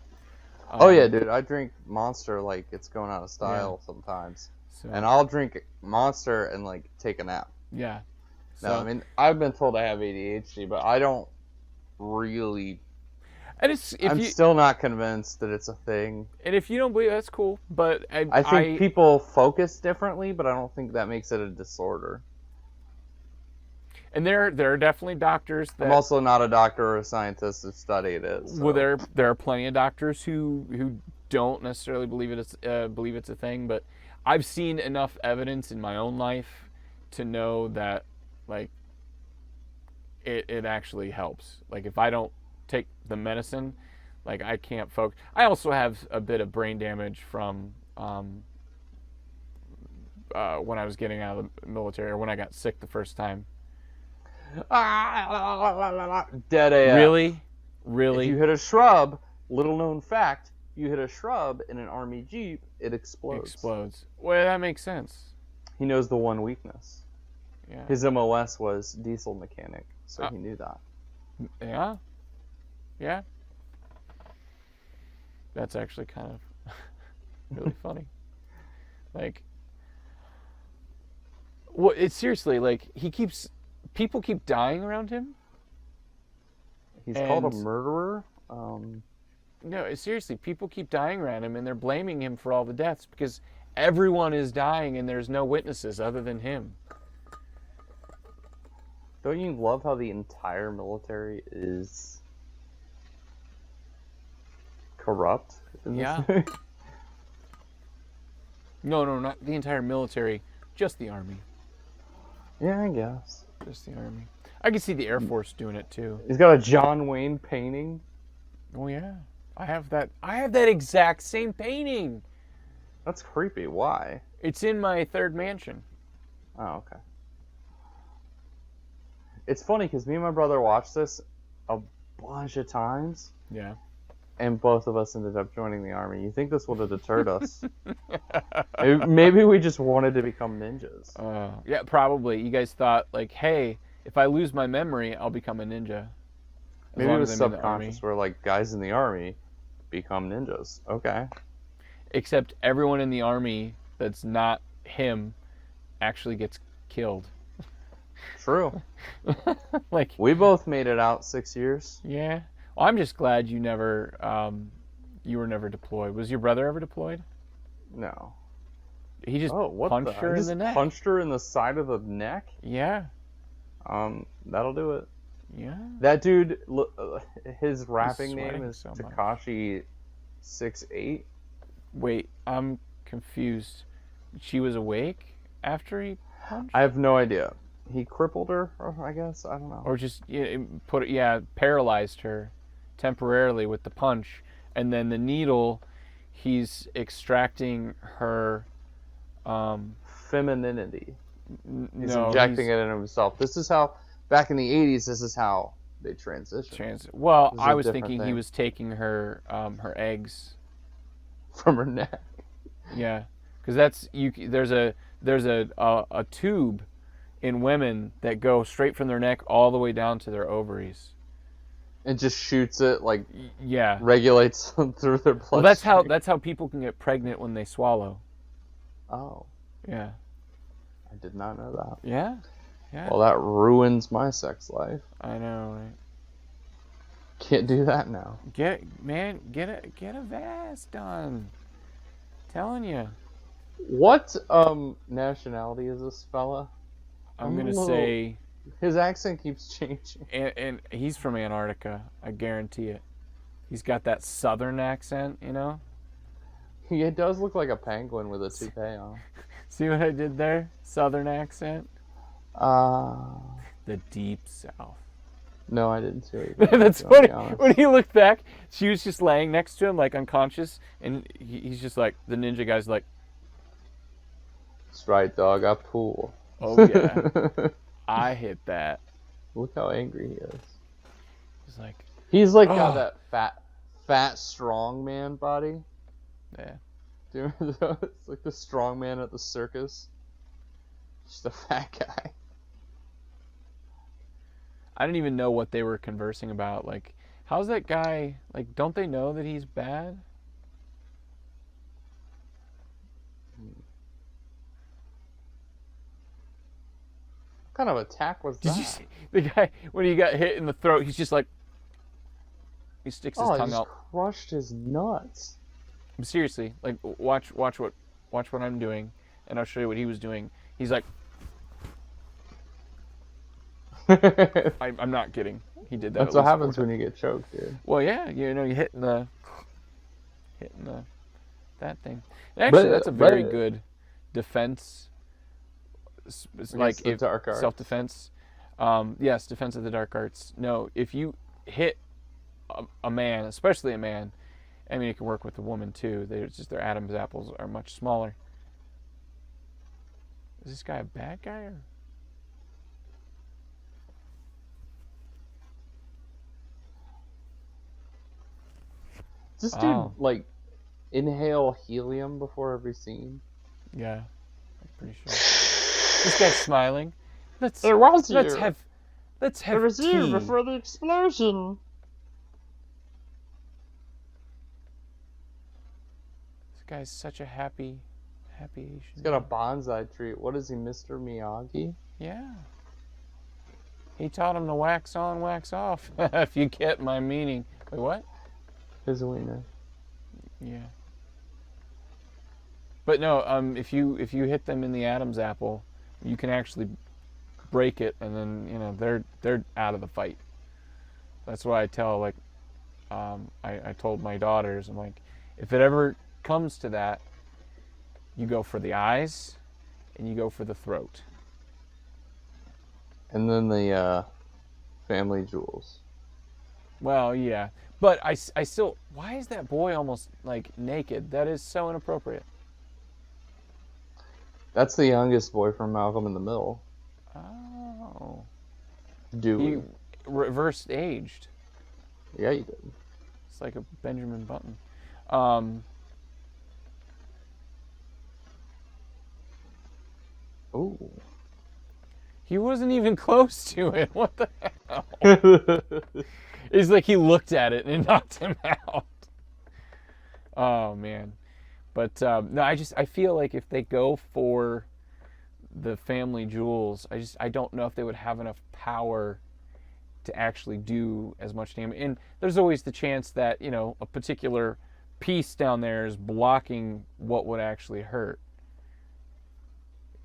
Oh yeah, dude. I drink Monster like it's going out of style sometimes. So, And I'll drink Monster and like take a nap. yeah. So, No, I mean I've been told I have ADHD, but I don't really. and I'm still not convinced that it's a thing. and if you don't believe, that's cool. But I think people focus differently, but I don't think that makes it a disorder. and there are definitely doctors that. I'm also not a doctor or a scientist who studied it. So. Well, there are plenty of doctors who don't necessarily believe it's a thing, but I've seen enough evidence in my own life to know that like it actually helps. Like if I don't take the medicine, like I can't focus. I also have a bit of brain damage from when I was getting out of the military or when I got sick the first time. Dead AF. Really? If you hit a shrub, little known fact, you hit a shrub in an army jeep, it explodes. Well, that makes sense. He knows the one weakness. Yeah. His MOS was diesel mechanic, so he knew that. Yeah. Yeah. That's actually kind of really funny. Like, well, it's seriously like people keep dying around him. He's called a murderer. No, seriously, people keep dying around him, and they're blaming him for all the deaths because everyone is dying, and there's no witnesses other than him. Don't you love how the entire military is corrupt? Yeah. No, not the entire military, just the Army. Yeah, I guess. Just the Army. I can see the Air Force doing it too. He's got a John Wayne painting. Oh yeah, I have that exact same painting. That's creepy. Why? It's in my third mansion. Oh, okay. It's funny because me and my brother watched this a bunch of times. Yeah. And both of us ended up joining the army. You think this would have deterred us? Maybe we just wanted to become ninjas. Yeah, probably. You guys thought like, hey, if I lose my memory, I'll become a ninja. Maybe it was subconscious. We're like, guys in the army become ninjas. Okay. Except everyone in the army that's not him actually gets killed. True. Like we both made it out 6 years. Yeah. Well, I'm just glad you were never deployed. Was your brother ever deployed? No. He just punched her in the neck. Punched her in the side of the neck? Yeah. That'll do it. Yeah. That dude, his rapping name is so Tekashi 68. Wait, I'm confused. She was awake after he punched? I have no idea. He crippled her, I guess. I don't know. Or just paralyzed her temporarily with the punch, and then the needle, he's extracting her femininity. He's injecting it in himself. This is how, back in the 80s, this is how they transitioned. Well, I was thinking he was taking her her eggs from her neck. Yeah, because there's a tube in women that go straight from their neck all the way down to their ovaries. It just shoots it, like, yeah, regulates them through their blood. Well, that's how people can get pregnant when they swallow. Oh. Yeah. I did not know that. Yeah. Yeah. Well, that ruins my sex life. I know, right? Can't do that now. Get a VAS done. Telling you. What nationality is this fella? I'm gonna say his accent keeps changing. And he's from Antarctica. I guarantee it. He's got that southern accent, you know? He does look like a penguin with a toupee on. See what I did there? Southern accent. Uh, The deep south. no, I didn't see what you did. That's to be funny. honest. When he looked back, she was just laying next to him, like unconscious, and he's just like, the ninja guy's like, That's right, dog. I pull. oh yeah, I hit that. Look how angry he is. He's like, He's like Oh. got that fat strong man body. yeah. Do you remember those? It's like the strong man at the circus. Just a fat guy. I didn't even know what they were conversing about. Like, how's that guy? Like, don't they know that he's bad? What kind of attack was Did that? you see the guy when he got hit in the throat? He's just like, he sticks his Oh, he tongue just out. crushed his nuts. Seriously, like, watch what I'm doing, and I'll show you what he was doing. He's like, I'm not kidding. He did that. That's at what least happens 4 when you get choked, dude. Well, yeah, you know, you hitting the that thing. Actually, that's a very good defense. Like the if dark arts. self-defense. Yes, defense of the dark arts. No, if you hit a man, especially a man, I mean, it can work with a woman too. Their Adam's apples are much smaller. Is this guy a bad guy or? Does this Oh. dude like inhale helium before every scene? Yeah, I'm pretty sure. This guy's smiling. Let's It was let's you. have It was tea. you before the explosion. This guy's such a happy Asian. He's got a bonsai tree. What is he, Mr. Miyagi? Yeah. He taught him to wax on, wax off. If you get my meaning. Wait, what? His wiener. Yeah. But no, if you hit them in the Adam's apple, you can actually break it, and then they're out of the fight. That's why I tell I told my daughters, I'm like, if it ever comes to that, you go for the eyes, and you go for the throat. And then the family jewels. Well, yeah, but I still. Why is that boy almost like naked? That is so inappropriate. That's the youngest boy from Malcolm in the Middle. Oh. Dewey. He reversed aged. Yeah, you did. It's like a Benjamin Button. Ooh. He wasn't even close to it. What the hell? It's like he looked at it and it knocked him out. Oh man. But no, I feel like if they go for the family jewels, I don't know if they would have enough power to actually do as much damage. And there's always the chance that, a particular piece down there is blocking what would actually hurt.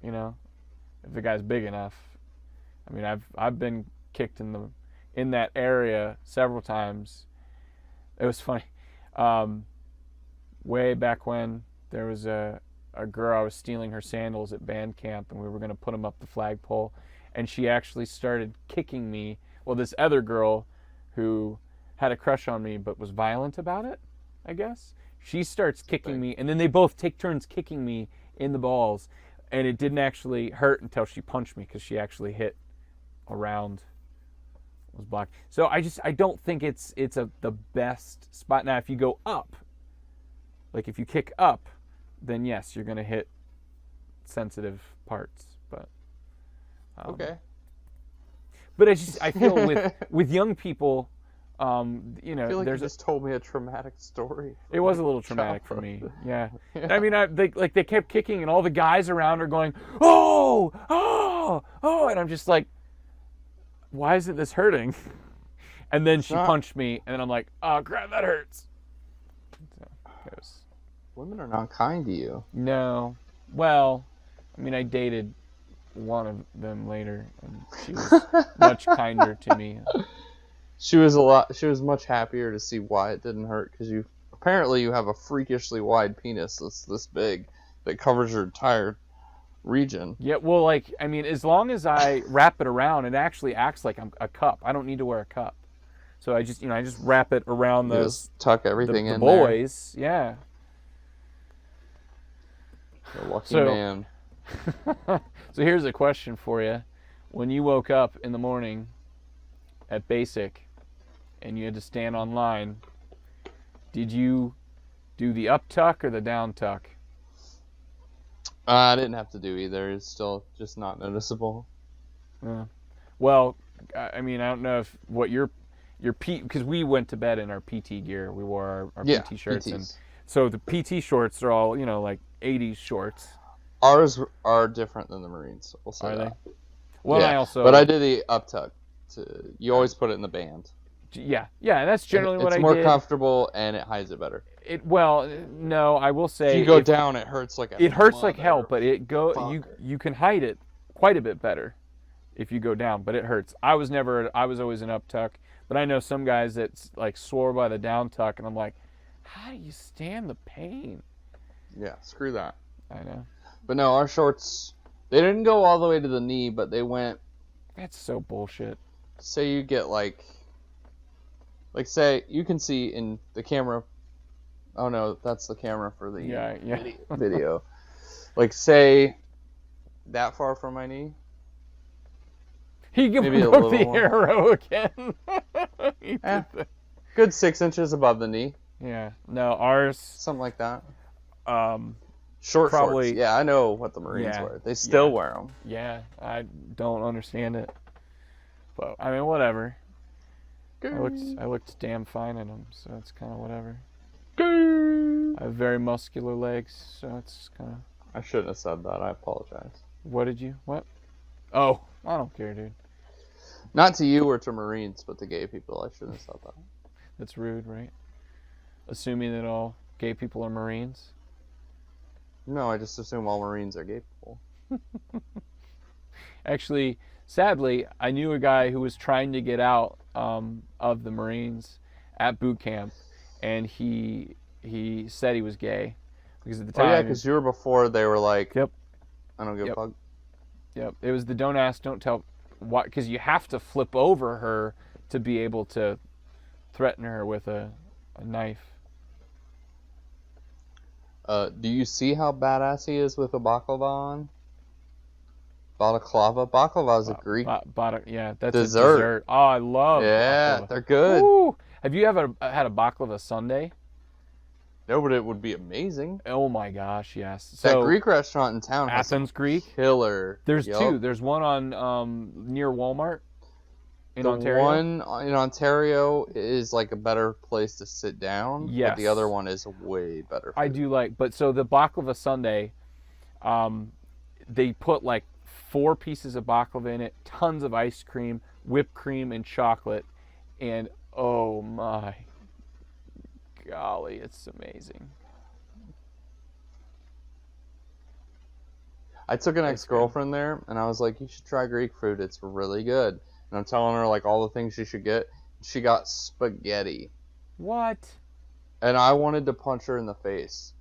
If the guy's big enough. I mean, I've been kicked in that area several times. It was funny. Way back when there was a girl, I was stealing her sandals at band camp, and we were going to put them up the flagpole, and she actually started kicking me. Well, this other girl who had a crush on me but was violent about it, I guess. She starts kicking me, and then they both take turns kicking me in the balls, and it didn't actually hurt until she punched me because she actually hit around, was blocked. So I don't think it's the best spot. Now, if you go up, like if you kick up, then yes, you're going to hit sensitive parts. But Okay. But I feel with young people, I feel like there's you just told me a traumatic story. it was a little traumatic for me. Yeah. I mean, they kept kicking, and all the guys around are going, oh, oh, oh, and I'm just like, why isn't this hurting? And then she punched me, and then I'm like, oh, crap, that hurts. So, it was... Women are not kind to you. No. Well, I mean, I dated one of them later, and she was much kinder to me. She was much happier to see why it didn't hurt because apparently you have a freakishly wide penis that's this big that covers your entire region. Yeah, well, like, I mean, as long as I wrap it around, it actually acts like a cup. I don't need to wear a cup. So I just wrap it around You just tuck everything the in boys. Yeah. there. The lucky So- man. So here's a question for you. When you woke up in the morning at basic and you had to stand on line, did you do the up tuck or the down tuck? I didn't have to do either. It's still just not noticeable. Well, I mean, I don't know if what your because we went to bed in our PT gear. We wore our Yeah, PT shirts, PTs. and so the PT shorts are all like 80s shorts. Ours are different than the Marines. We'll say Are they? that. Well, yeah, I also. but I did the up tuck. You always put it in the band. Yeah, that's generally what I did. It's more did. comfortable and it hides it better. No, I will say. If you go down, it hurts like It hurts like hell, but you can hide it quite a bit better if you go down, but it hurts. I was always an up tuck, but I know some guys that like swore by the down tuck, and I'm like, how do you stand the pain? Yeah, screw that. I know. But no, our shorts, they didn't go all the way to the knee, but they went. That's so bullshit. Say you get like say you can see in the camera. Oh no, that's the camera for the video. Like say that far from my knee. He can Maybe a put little the more. arrow again. Good 6 inches above the knee, Yeah. No, ours. something like that. Probably- Short shorts. Yeah, I know what the Marines Yeah, wear. They still yeah. wear them. Yeah, I don't understand it, but I mean, whatever. I looked damn fine in them, so it's kind of whatever. I have very muscular legs, so it's kind of. I shouldn't have said that. I apologize. What did you? What? Oh, I don't care, dude. Not to you or to Marines, but to gay people. I shouldn't have said that. That's rude, right? Assuming that all gay people are Marines. No, I just assume all Marines are gay people. Actually, sadly, I knew a guy who was trying to get out of the Marines at boot camp, and he said he was gay because at the time. Oh yeah, because you were before they were like. Yep. I don't give a Yep. fuck. Yep, it was the don't ask, don't tell. Why? Because you have to flip over her to be able to threaten her with a knife. Do you see how badass he is with a baklava on? Balaclava? Baklava is a Greek. Yeah, that's Dessert. a dessert. Oh, I love. Yeah, baklava. they're good. Woo! Have you ever had a baklava sundae? No, but it would be amazing. Oh my gosh, yes. That So Greek restaurant in town has Athens Greek. killer. There's Yup. two. There's one on near Walmart in The Ontario. one in Ontario is like a better place to sit down. Yes. But the other one is way better. I food. do like, but so the baklava sundae, they put like 4 pieces of baklava in it, tons of ice cream, whipped cream, and chocolate, and oh my golly, it's amazing. I took an ex-girlfriend there, and I was like, "You should try Greek food. It's really good." And I'm telling her like all the things she should get. She got spaghetti, What? and I wanted to punch her in the face.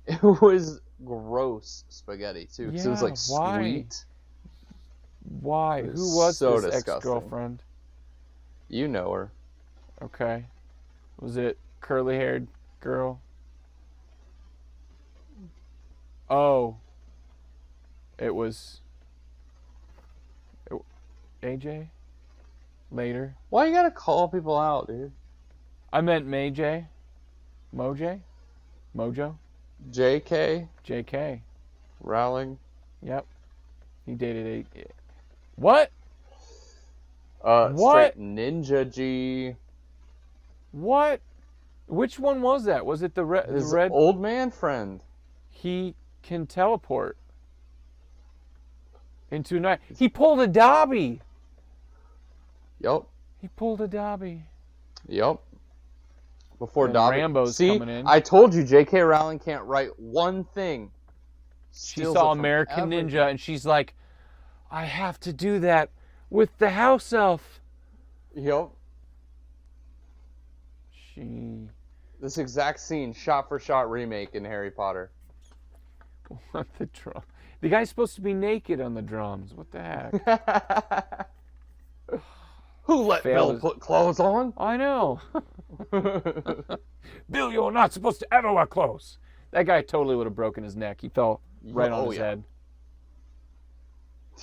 It was gross spaghetti too, because it was Yeah, like why? sweet. Why? It was Who was so this disgusting. ex-girlfriend? You know her. Okay. Was it curly-haired girl? Oh. It was AJ? Later. Why you gotta call people out, dude? I meant May J. Moj? Mojo? JK JK. Rowling. Yep. He dated a. What? What? What? Straight Ninja G. What? Which one was that? Was it the His red? old man friend. He can teleport into a night. He pulled a Dobby. Yup. He pulled a Dobby. Yup. Before And Dobby. Rambo's See, coming in. I told you J.K. Rowling can't write one thing. She Steals saw it from American everything. Ninja and she's like, I have to do that with the house elf. Yup. She. This exact scene, shot for shot remake in Harry Potter. What the drum? The guy's supposed to be naked on the drums. What the heck? Who let Bill put clothes on? I know. Bill, you're not supposed to ever wear clothes. That guy totally would have broken his neck. He fell right on his head.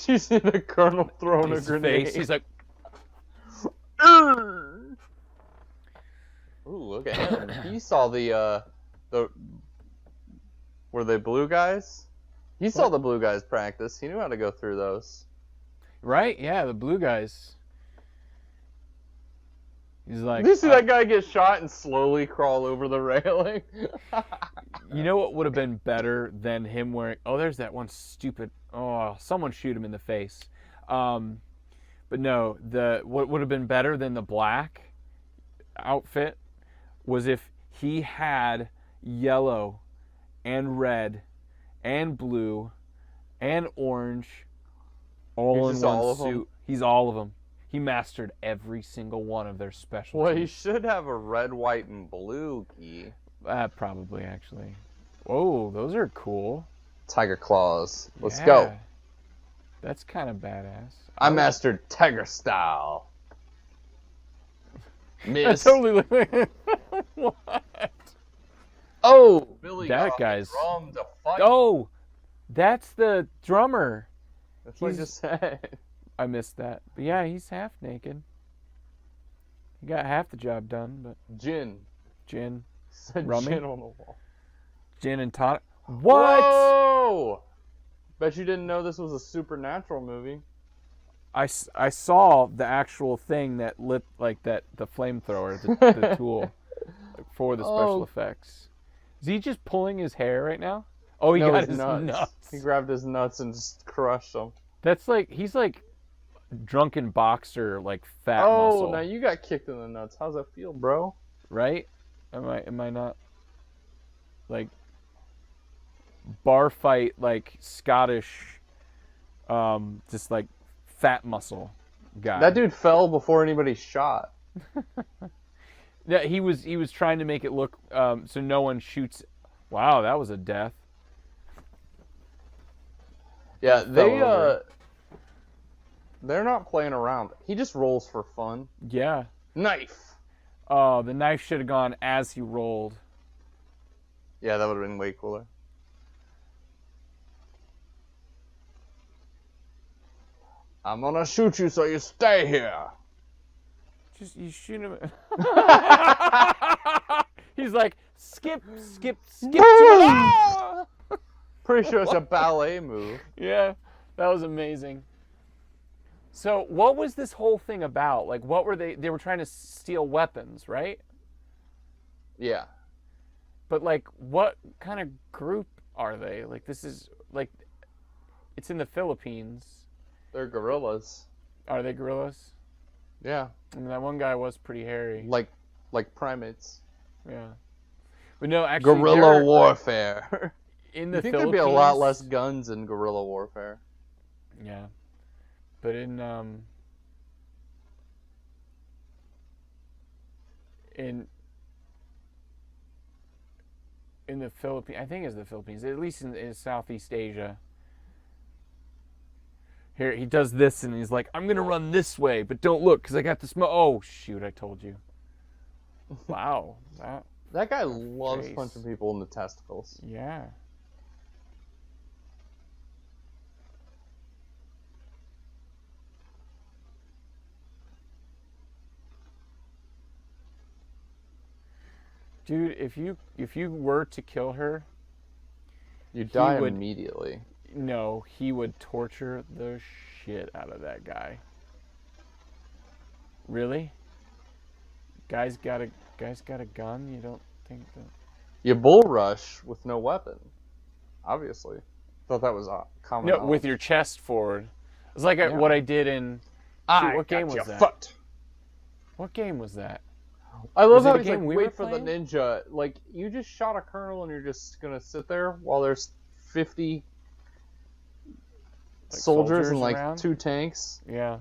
You see the colonel throwing a grenade. Face. He's like, ooh, look at him. He saw the were they blue guys? He saw the blue guys practice. He knew how to go through those. Right? Yeah, the blue guys. He's like, Did you see that guy get shot and slowly crawl over the railing? You know what would have been better than him wearing... Oh, there's that one stupid... Oh, someone shoot him in the face. But no, what would have been better than the black outfit was if he had yellow and red and blue and orange all in one suit. He's all of them. He mastered every single one of their specialties. Well, he should have a red, white, and blue key. Probably, actually. Whoa, those are cool. Tiger claws. Let's go. That's kind of badass. I mastered Tiger style. Miss. I totally what? Oh, Billy that got guy's drum to fight. Oh, that's the drummer. That's what I just said. I missed that. But yeah, he's half naked. He got half the job done, but Gin. Said Rummy? Gin on the wall. Gin and tonic. What? Whoa! Bet you didn't know this was a supernatural movie. I saw the actual thing that lit like that, the flamethrower, the tool for the special effects. Is he just pulling his hair right now? Oh, he got his nuts. He grabbed his nuts and just crushed them. That's like, he's like drunken boxer, like fat muscle. Oh, now you got kicked in the nuts. How's that feel, bro? Right? Am I not like bar fight, like Scottish, just like fat muscle guy? That dude fell before anybody shot. Yeah, he was trying to make it look so no one shoots. Wow, that was a death. Yeah, they're not playing around. He just rolls for fun. Yeah. Knife. Oh, the knife should have gone as he rolled. Yeah, that would have been way cooler. I'm gonna shoot you so you stay here. Just you shoot him. He's like, skip. Pretty sure it's a ballet move. Yeah, that was amazing. So what was this whole thing about? Like, what were they were trying to steal weapons, right? Yeah. But like, what kind of group are they? Like, this is like, it's in the Philippines. They're gorillas. Are they gorillas? Yeah. I mean, that one guy was pretty hairy. Like primates. Yeah. But no, actually, guerrilla warfare. In the I think Philippines, there'd be a lot less guns in guerrilla warfare. Yeah. But in the Philippines, I think it's the Philippines, at least in Southeast Asia. Here, he does this, and he's like, I'm going to run this way, but don't look, because I got the smoke. Oh, shoot, I told you. Wow. That guy loves face. punching people in the testicles. Yeah. Dude, if you were to kill her, you'd die immediately. No, he would torture the shit out of that guy. Really? Guy's got a gun? You don't think that? You bull rush with no weapon. Obviously. Thought that was common. No, with your chest forward. It's like what I did in. What game was that? Foot. What game was that? I love how he's like, we wait for the ninja. Like, you just shot a colonel and you're just gonna sit there while there's 50 soldiers and like around? 2 tanks. Yeah.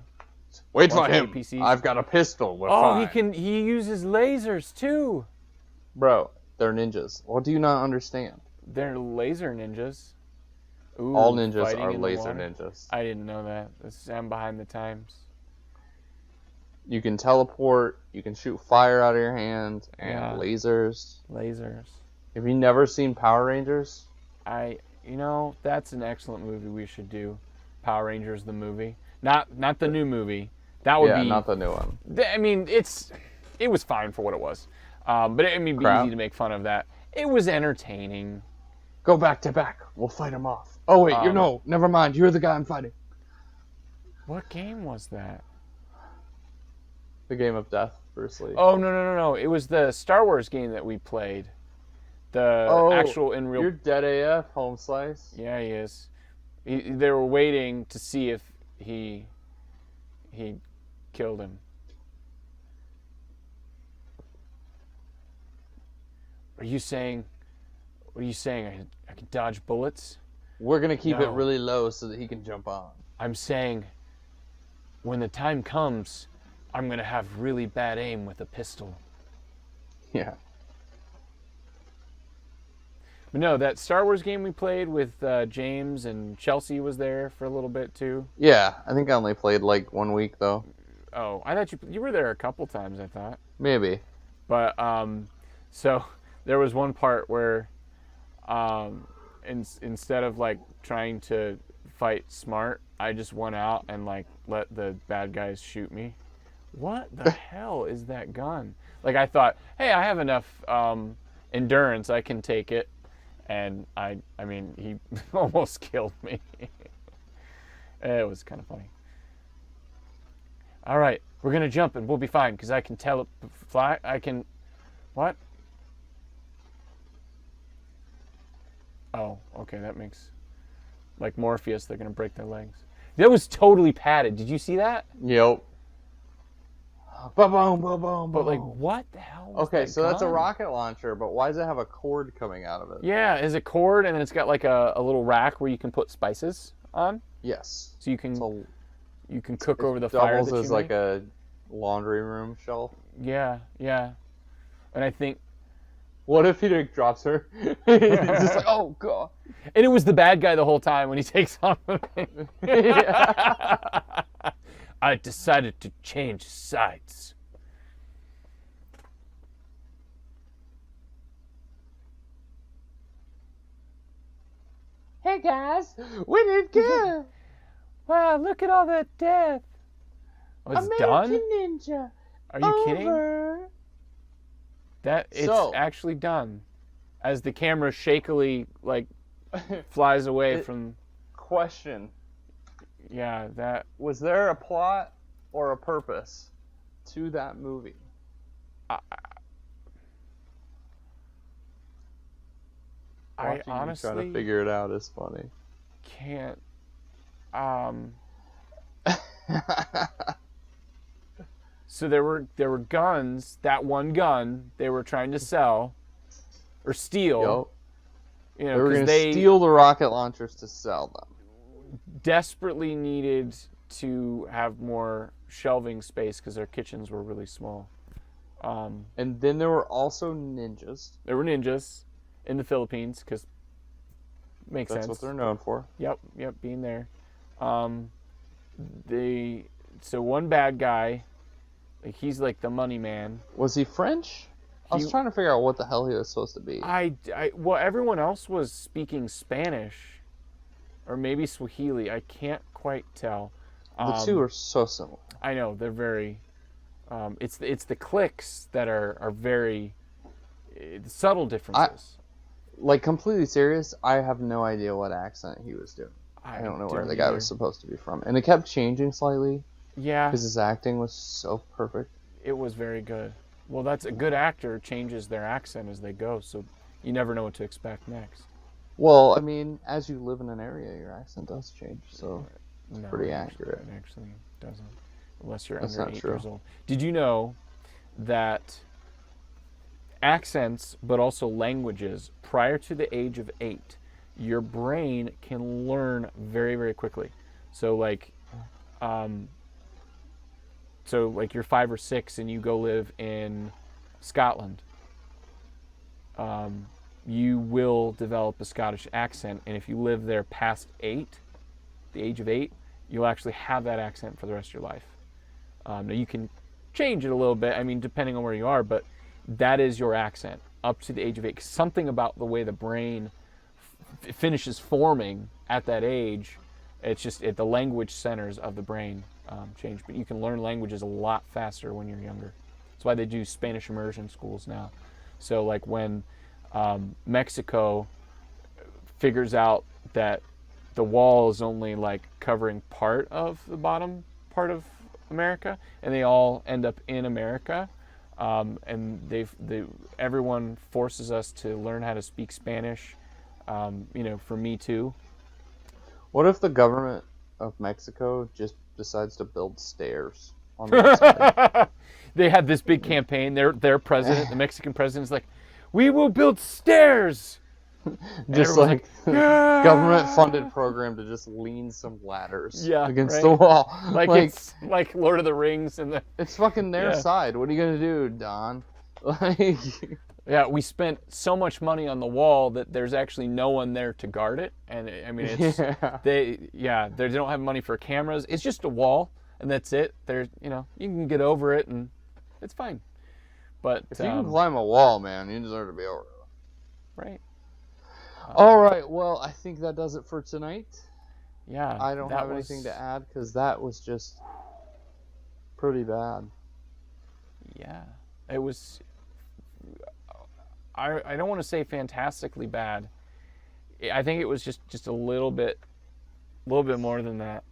confused. Wait for Bunch of him. APCs. I've got a pistol. We're Oh, fine. he uses lasers too. Bro, they're ninjas. What do you not understand? They're laser ninjas. Ooh, All ninjas fighting are in the laser water. ninjas. I didn't know that. I'm behind the times. You can teleport, you can shoot fire out of your hand, and Yeah. lasers. Lasers. Have you never seen Power Rangers? That's an excellent movie we should do. Power Rangers the movie. Not the new movie. That would Yeah, be not the new one. I mean, it was fine for what it was. But it'd be Crap. easy to make fun of that. It was entertaining. Go back to back. We'll fight him off. Oh wait, never mind. You're the guy I'm fighting. What game was that? The game of death, Bruce Lee. Oh, no. It was the Star Wars game that we played. The actual in real. You're dead AF, home slice. Yeah, he is. They were waiting to see if he killed him. What are you saying? I can dodge bullets? We're gonna keep it No. really low so that he can jump on. I'm saying when the time comes, I'm going to have really bad aim with a pistol. Yeah. But no, that Star Wars game we played with James and Chelsea was there for a little bit too. Yeah, I think I only played like 1 week though. Oh, I thought you were there a couple times, I thought. Maybe. But so there was one part where instead of like trying to fight smart, I just went out and like let the bad guys shoot me. What the hell is that gun? Like I thought, hey, I have enough endurance, I can take it. And I mean, he almost killed me. It was kind of funny. All right, we're gonna jump and we'll be fine because I can fly. I can, what? Oh, okay, that makes, like Morpheus, they're gonna break their legs. That was totally padded. Did you see that? Yep. Ba-boom, ba-boom, But like, ba-boom. what the hell? Was Okay, that so that's a gun? rocket launcher, but why does it have a cord coming out of it? Yeah, it's a cord, and then it's got like a little rack where you can put spices on, Yes. so you can So cook it over the fire doubles that you as like make. a laundry room shelf. Yeah, and I think, What if he like, drops her? It's just like, oh god. and it was the bad guy the whole time when he takes off. I decided to change sides. Hey guys, we did good. Wow, look at all that death. Oh, it's done? Ninja. Are you kidding? Over. It's So- actually done. As the camera shakily like flies away from, Question: yeah, that. was there a plot or a purpose to that movie? I Watching you honestly trying to figure it out is funny. can't. So there were guns. That one gun they were trying to sell or steal. Yup. You They know, were because gonna they steal the rocket launchers to sell them. desperately needed to have more shelving space because their kitchens were really small. And then there were also ninjas. There were ninjas in the Philippines because makes That's sense. what they're known for. Yep, being there. So one bad guy, like he's like the money man. Was he French? I was He- trying to figure out what the hell he was supposed to be. Well, everyone else was speaking Spanish, or maybe Swahili. I can't quite tell. The two are so similar. I know they're very. It's the clicks that are very subtle differences. Like, completely serious, I have no idea what accent he was doing. I don't know where the guy either. was supposed to be from. And it kept changing slightly Yeah, because his acting was so perfect. it was very good. Well, that's a good actor changes their accent as they go, so you never know what to expect next. Well, I mean, as you live in an area, your accent does change, so No, pretty actually, accurate. It actually doesn't, unless you're That's under not 8 true. years old. Did you know that accents, but also languages, prior to the age of 8, your brain can learn very, very quickly. So, like, so like you're 5 or 6 and you go live in Scotland, you will develop a Scottish accent, and if you live there past 8, the age of 8, you'll actually have that accent for the rest of your life. Now you can change it a little bit, I mean, depending on where you are, but that is your accent up to the age of 8. 'Cause something about the way the brain finishes forming at that age, it's just the language centers of the brain change. But you can learn languages a lot faster when you're younger. That's why they do Spanish immersion schools now. So like when Mexico figures out that the wall is only like covering part of the bottom part of America, and they all end up in America, and everyone forces us to learn how to speak Spanish, for me too. What if the government of Mexico just decides to build stairs on the inside? They had this big campaign. Their president, the Mexican president, is like, "We will build stairs." Just like "Yeah!" government-funded program to just lean some ladders against right. the wall. Like it's like Lord of the Rings and it's fucking their Yeah. side. What are you gonna do, Don? Like, yeah, we spent so much money on the wall that there's actually no one there to guard it, and I mean it's they don't have money for cameras. It's just a wall, and that's it. There's you can get over it, and it's fine. But if you can climb a wall, man, you deserve to be over it. Right. All right. Well, I think that does it for tonight. Yeah. I don't have anything to add because that was just pretty bad. Yeah. It was. I don't want to say fantastically bad. I think it was just a little bit more than that.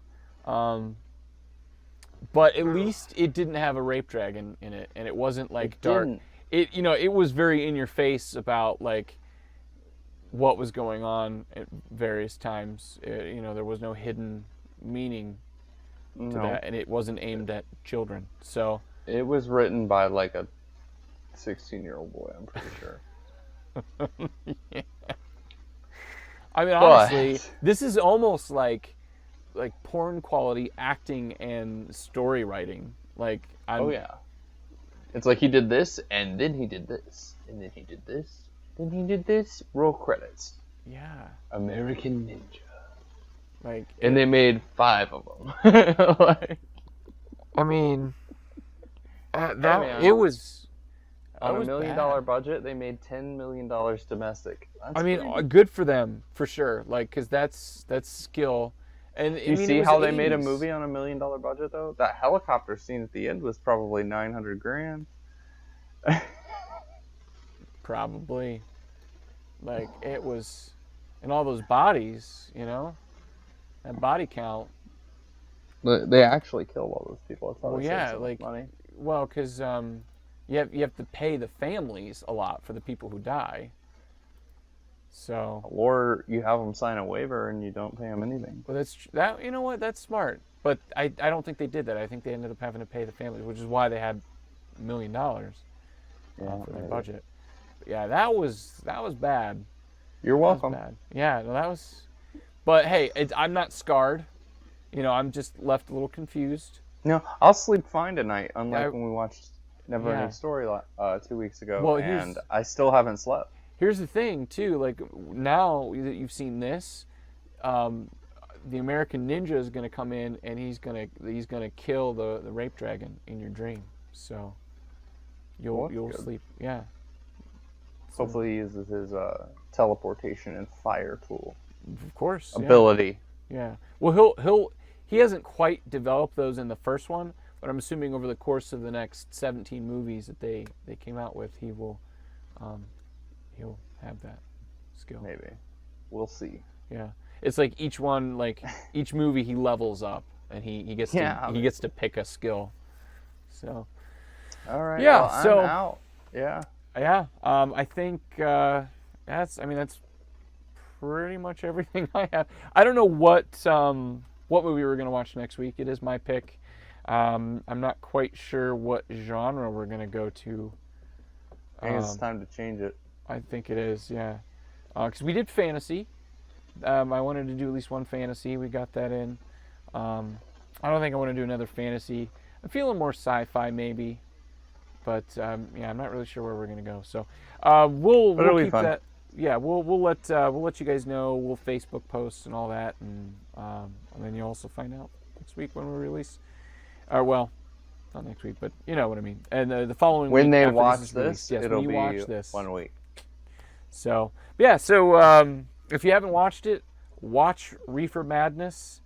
But at least it didn't have a rape dragon in it, and it wasn't like It dark. didn't. It was very in your face about like what was going on at various times. There was no hidden meaning to that, and it wasn't aimed at children. So it was written by like a 16-year-old boy, I'm pretty sure. yeah. I mean, honestly, this is almost like porn quality acting and story writing. Like, Oh yeah. It's like he did this, and then he did this, and then he did this, then he did this. Roll credits. Yeah. American Ninja. Like, And they made 5 of them. Like, I mean, man. it was on it a was $1 million bad. budget, they made $10 million domestic. That's I mean, pretty- good for them for sure. Like, because that's skill. And you see how they made a movie on a $1 million budget though? That helicopter scene at the end was probably $900,000. Probably. Like, it was, and all those bodies, that body count. They actually killed all those people. I thought Well, it saved yeah, so much like, money. well, because you have to pay the families a lot for the people who die. So, Or you have them sign a waiver and you don't pay them anything. well, that you know what, that's smart. But I don't think they did that. I think they ended up having to pay the families, which is why they had $1 million for their maybe. budget. But yeah, that was bad. You're That was welcome. bad. Yeah, no, that was. But hey, I'm not scarred. I'm just left a little confused. No, I'll sleep fine tonight, unlike Yeah. when we watched Never Ending Story 2 weeks ago, Well, and I still haven't slept. Here's the thing, too. Like, now that you've seen this, the American Ninja is going to come in and he's gonna kill the rape dragon in your dream. So you'll good. sleep. Yeah. Hopefully he uses his teleportation and fire tool Of course. Yeah. ability. Yeah. Well, he hasn't quite developed those in the first one, but I'm assuming over the course of the next 17 movies that they came out with, he'll have that skill. Maybe. We'll see. Yeah. It's like each one, like each movie, he levels up and he gets to pick a skill. So. All right. Yeah. Well, So. I'm out. Yeah. Yeah. I think that's pretty much everything I have. I don't know what movie we're gonna watch next week. It is my pick. I'm not quite sure what genre we're gonna go to. I think it's time to change it. I think it is, yeah. Because we did fantasy. I wanted to do at least one fantasy. We got that in. I don't think I want to do another fantasy. I'm feeling more sci-fi maybe, but yeah, I'm not really sure where we're gonna go. So But it'll we'll be keep fun. that. Yeah, we'll let you guys know. We'll Facebook post and all that, and then you'll also find out next week when we release. Or well, not next week, but you know what I mean. And the following When week they after watch this is released. Yes, it'll when you be watch this. 1 week. So yeah, so if you haven't watched it, watch Reefer Madness.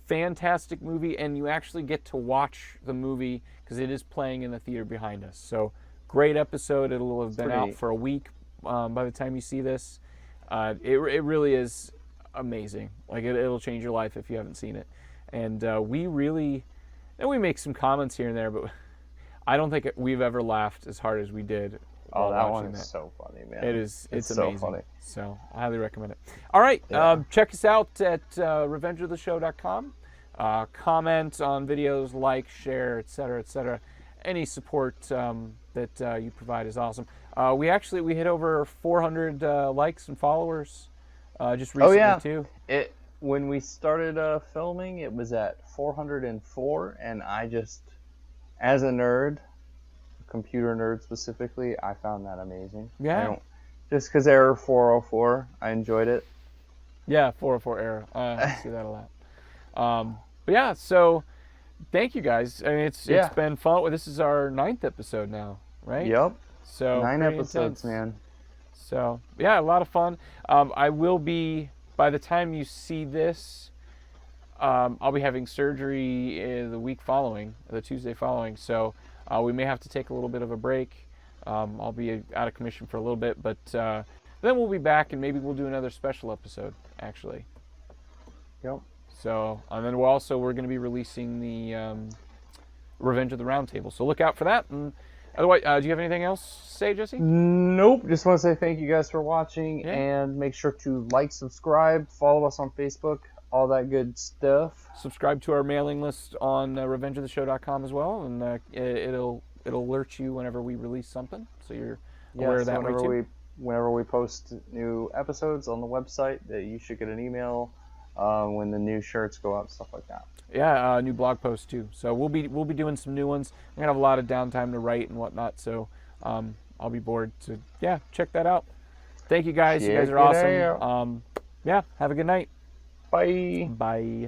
Fantastic movie, and you actually get to watch the movie because it is playing in the theater behind us. So great episode. It'll have been pretty out neat. for a week by the time you see this. It really is amazing. Like it'll change your life if you haven't seen it. And we really, and we make some comments here and there, but I don't think we've ever laughed as hard as we did. Oh, while that watching one is that. so funny, man. It's so amazing. funny. So I highly recommend it. All right, Yeah. check us out at revengeoftheshow.com. Comment on videos, like, share, etc., etc. Any support that you provide is awesome. We hit over 400 likes and followers just recently too. When we started filming, it was at 404, and I just, as a nerd, computer nerd specifically, I found that amazing. Yeah. Just because error 404, I enjoyed it. Yeah, 404 error. I see that a lot. But yeah, so thank you guys. I mean, it's been fun. This is our 9th episode now, right? Yep. So 9 pretty episodes, intense. man. So yeah, a lot of fun. I will be, by the time you see this, I'll be having surgery the week following, the Tuesday following. So we may have to take a little bit of a break. I'll be out of commission for a little bit, but then we'll be back, and maybe we'll do another special episode actually. Yep. So and then we're going to be releasing the Revenge of the Round Table. So look out for that. And otherwise, do you have anything else to say, Jesse? Nope. Just want to say thank you guys for watching, and make sure to like, subscribe, follow us on Facebook, all that good stuff. Subscribe to our mailing list on revengeoftheshow.com as well, and it'll alert you whenever we release something, so you're aware of that way too. Whenever we post new episodes on the website, that you should get an email when the new shirts go out, stuff like that. Yeah, new blog post too. So we'll be doing some new ones. I'm gonna have a lot of downtime to write and whatnot, so I'll be bored. So yeah, check that out. Thank you guys. You guys are awesome. Yeah, have a good night. Bye. Bye.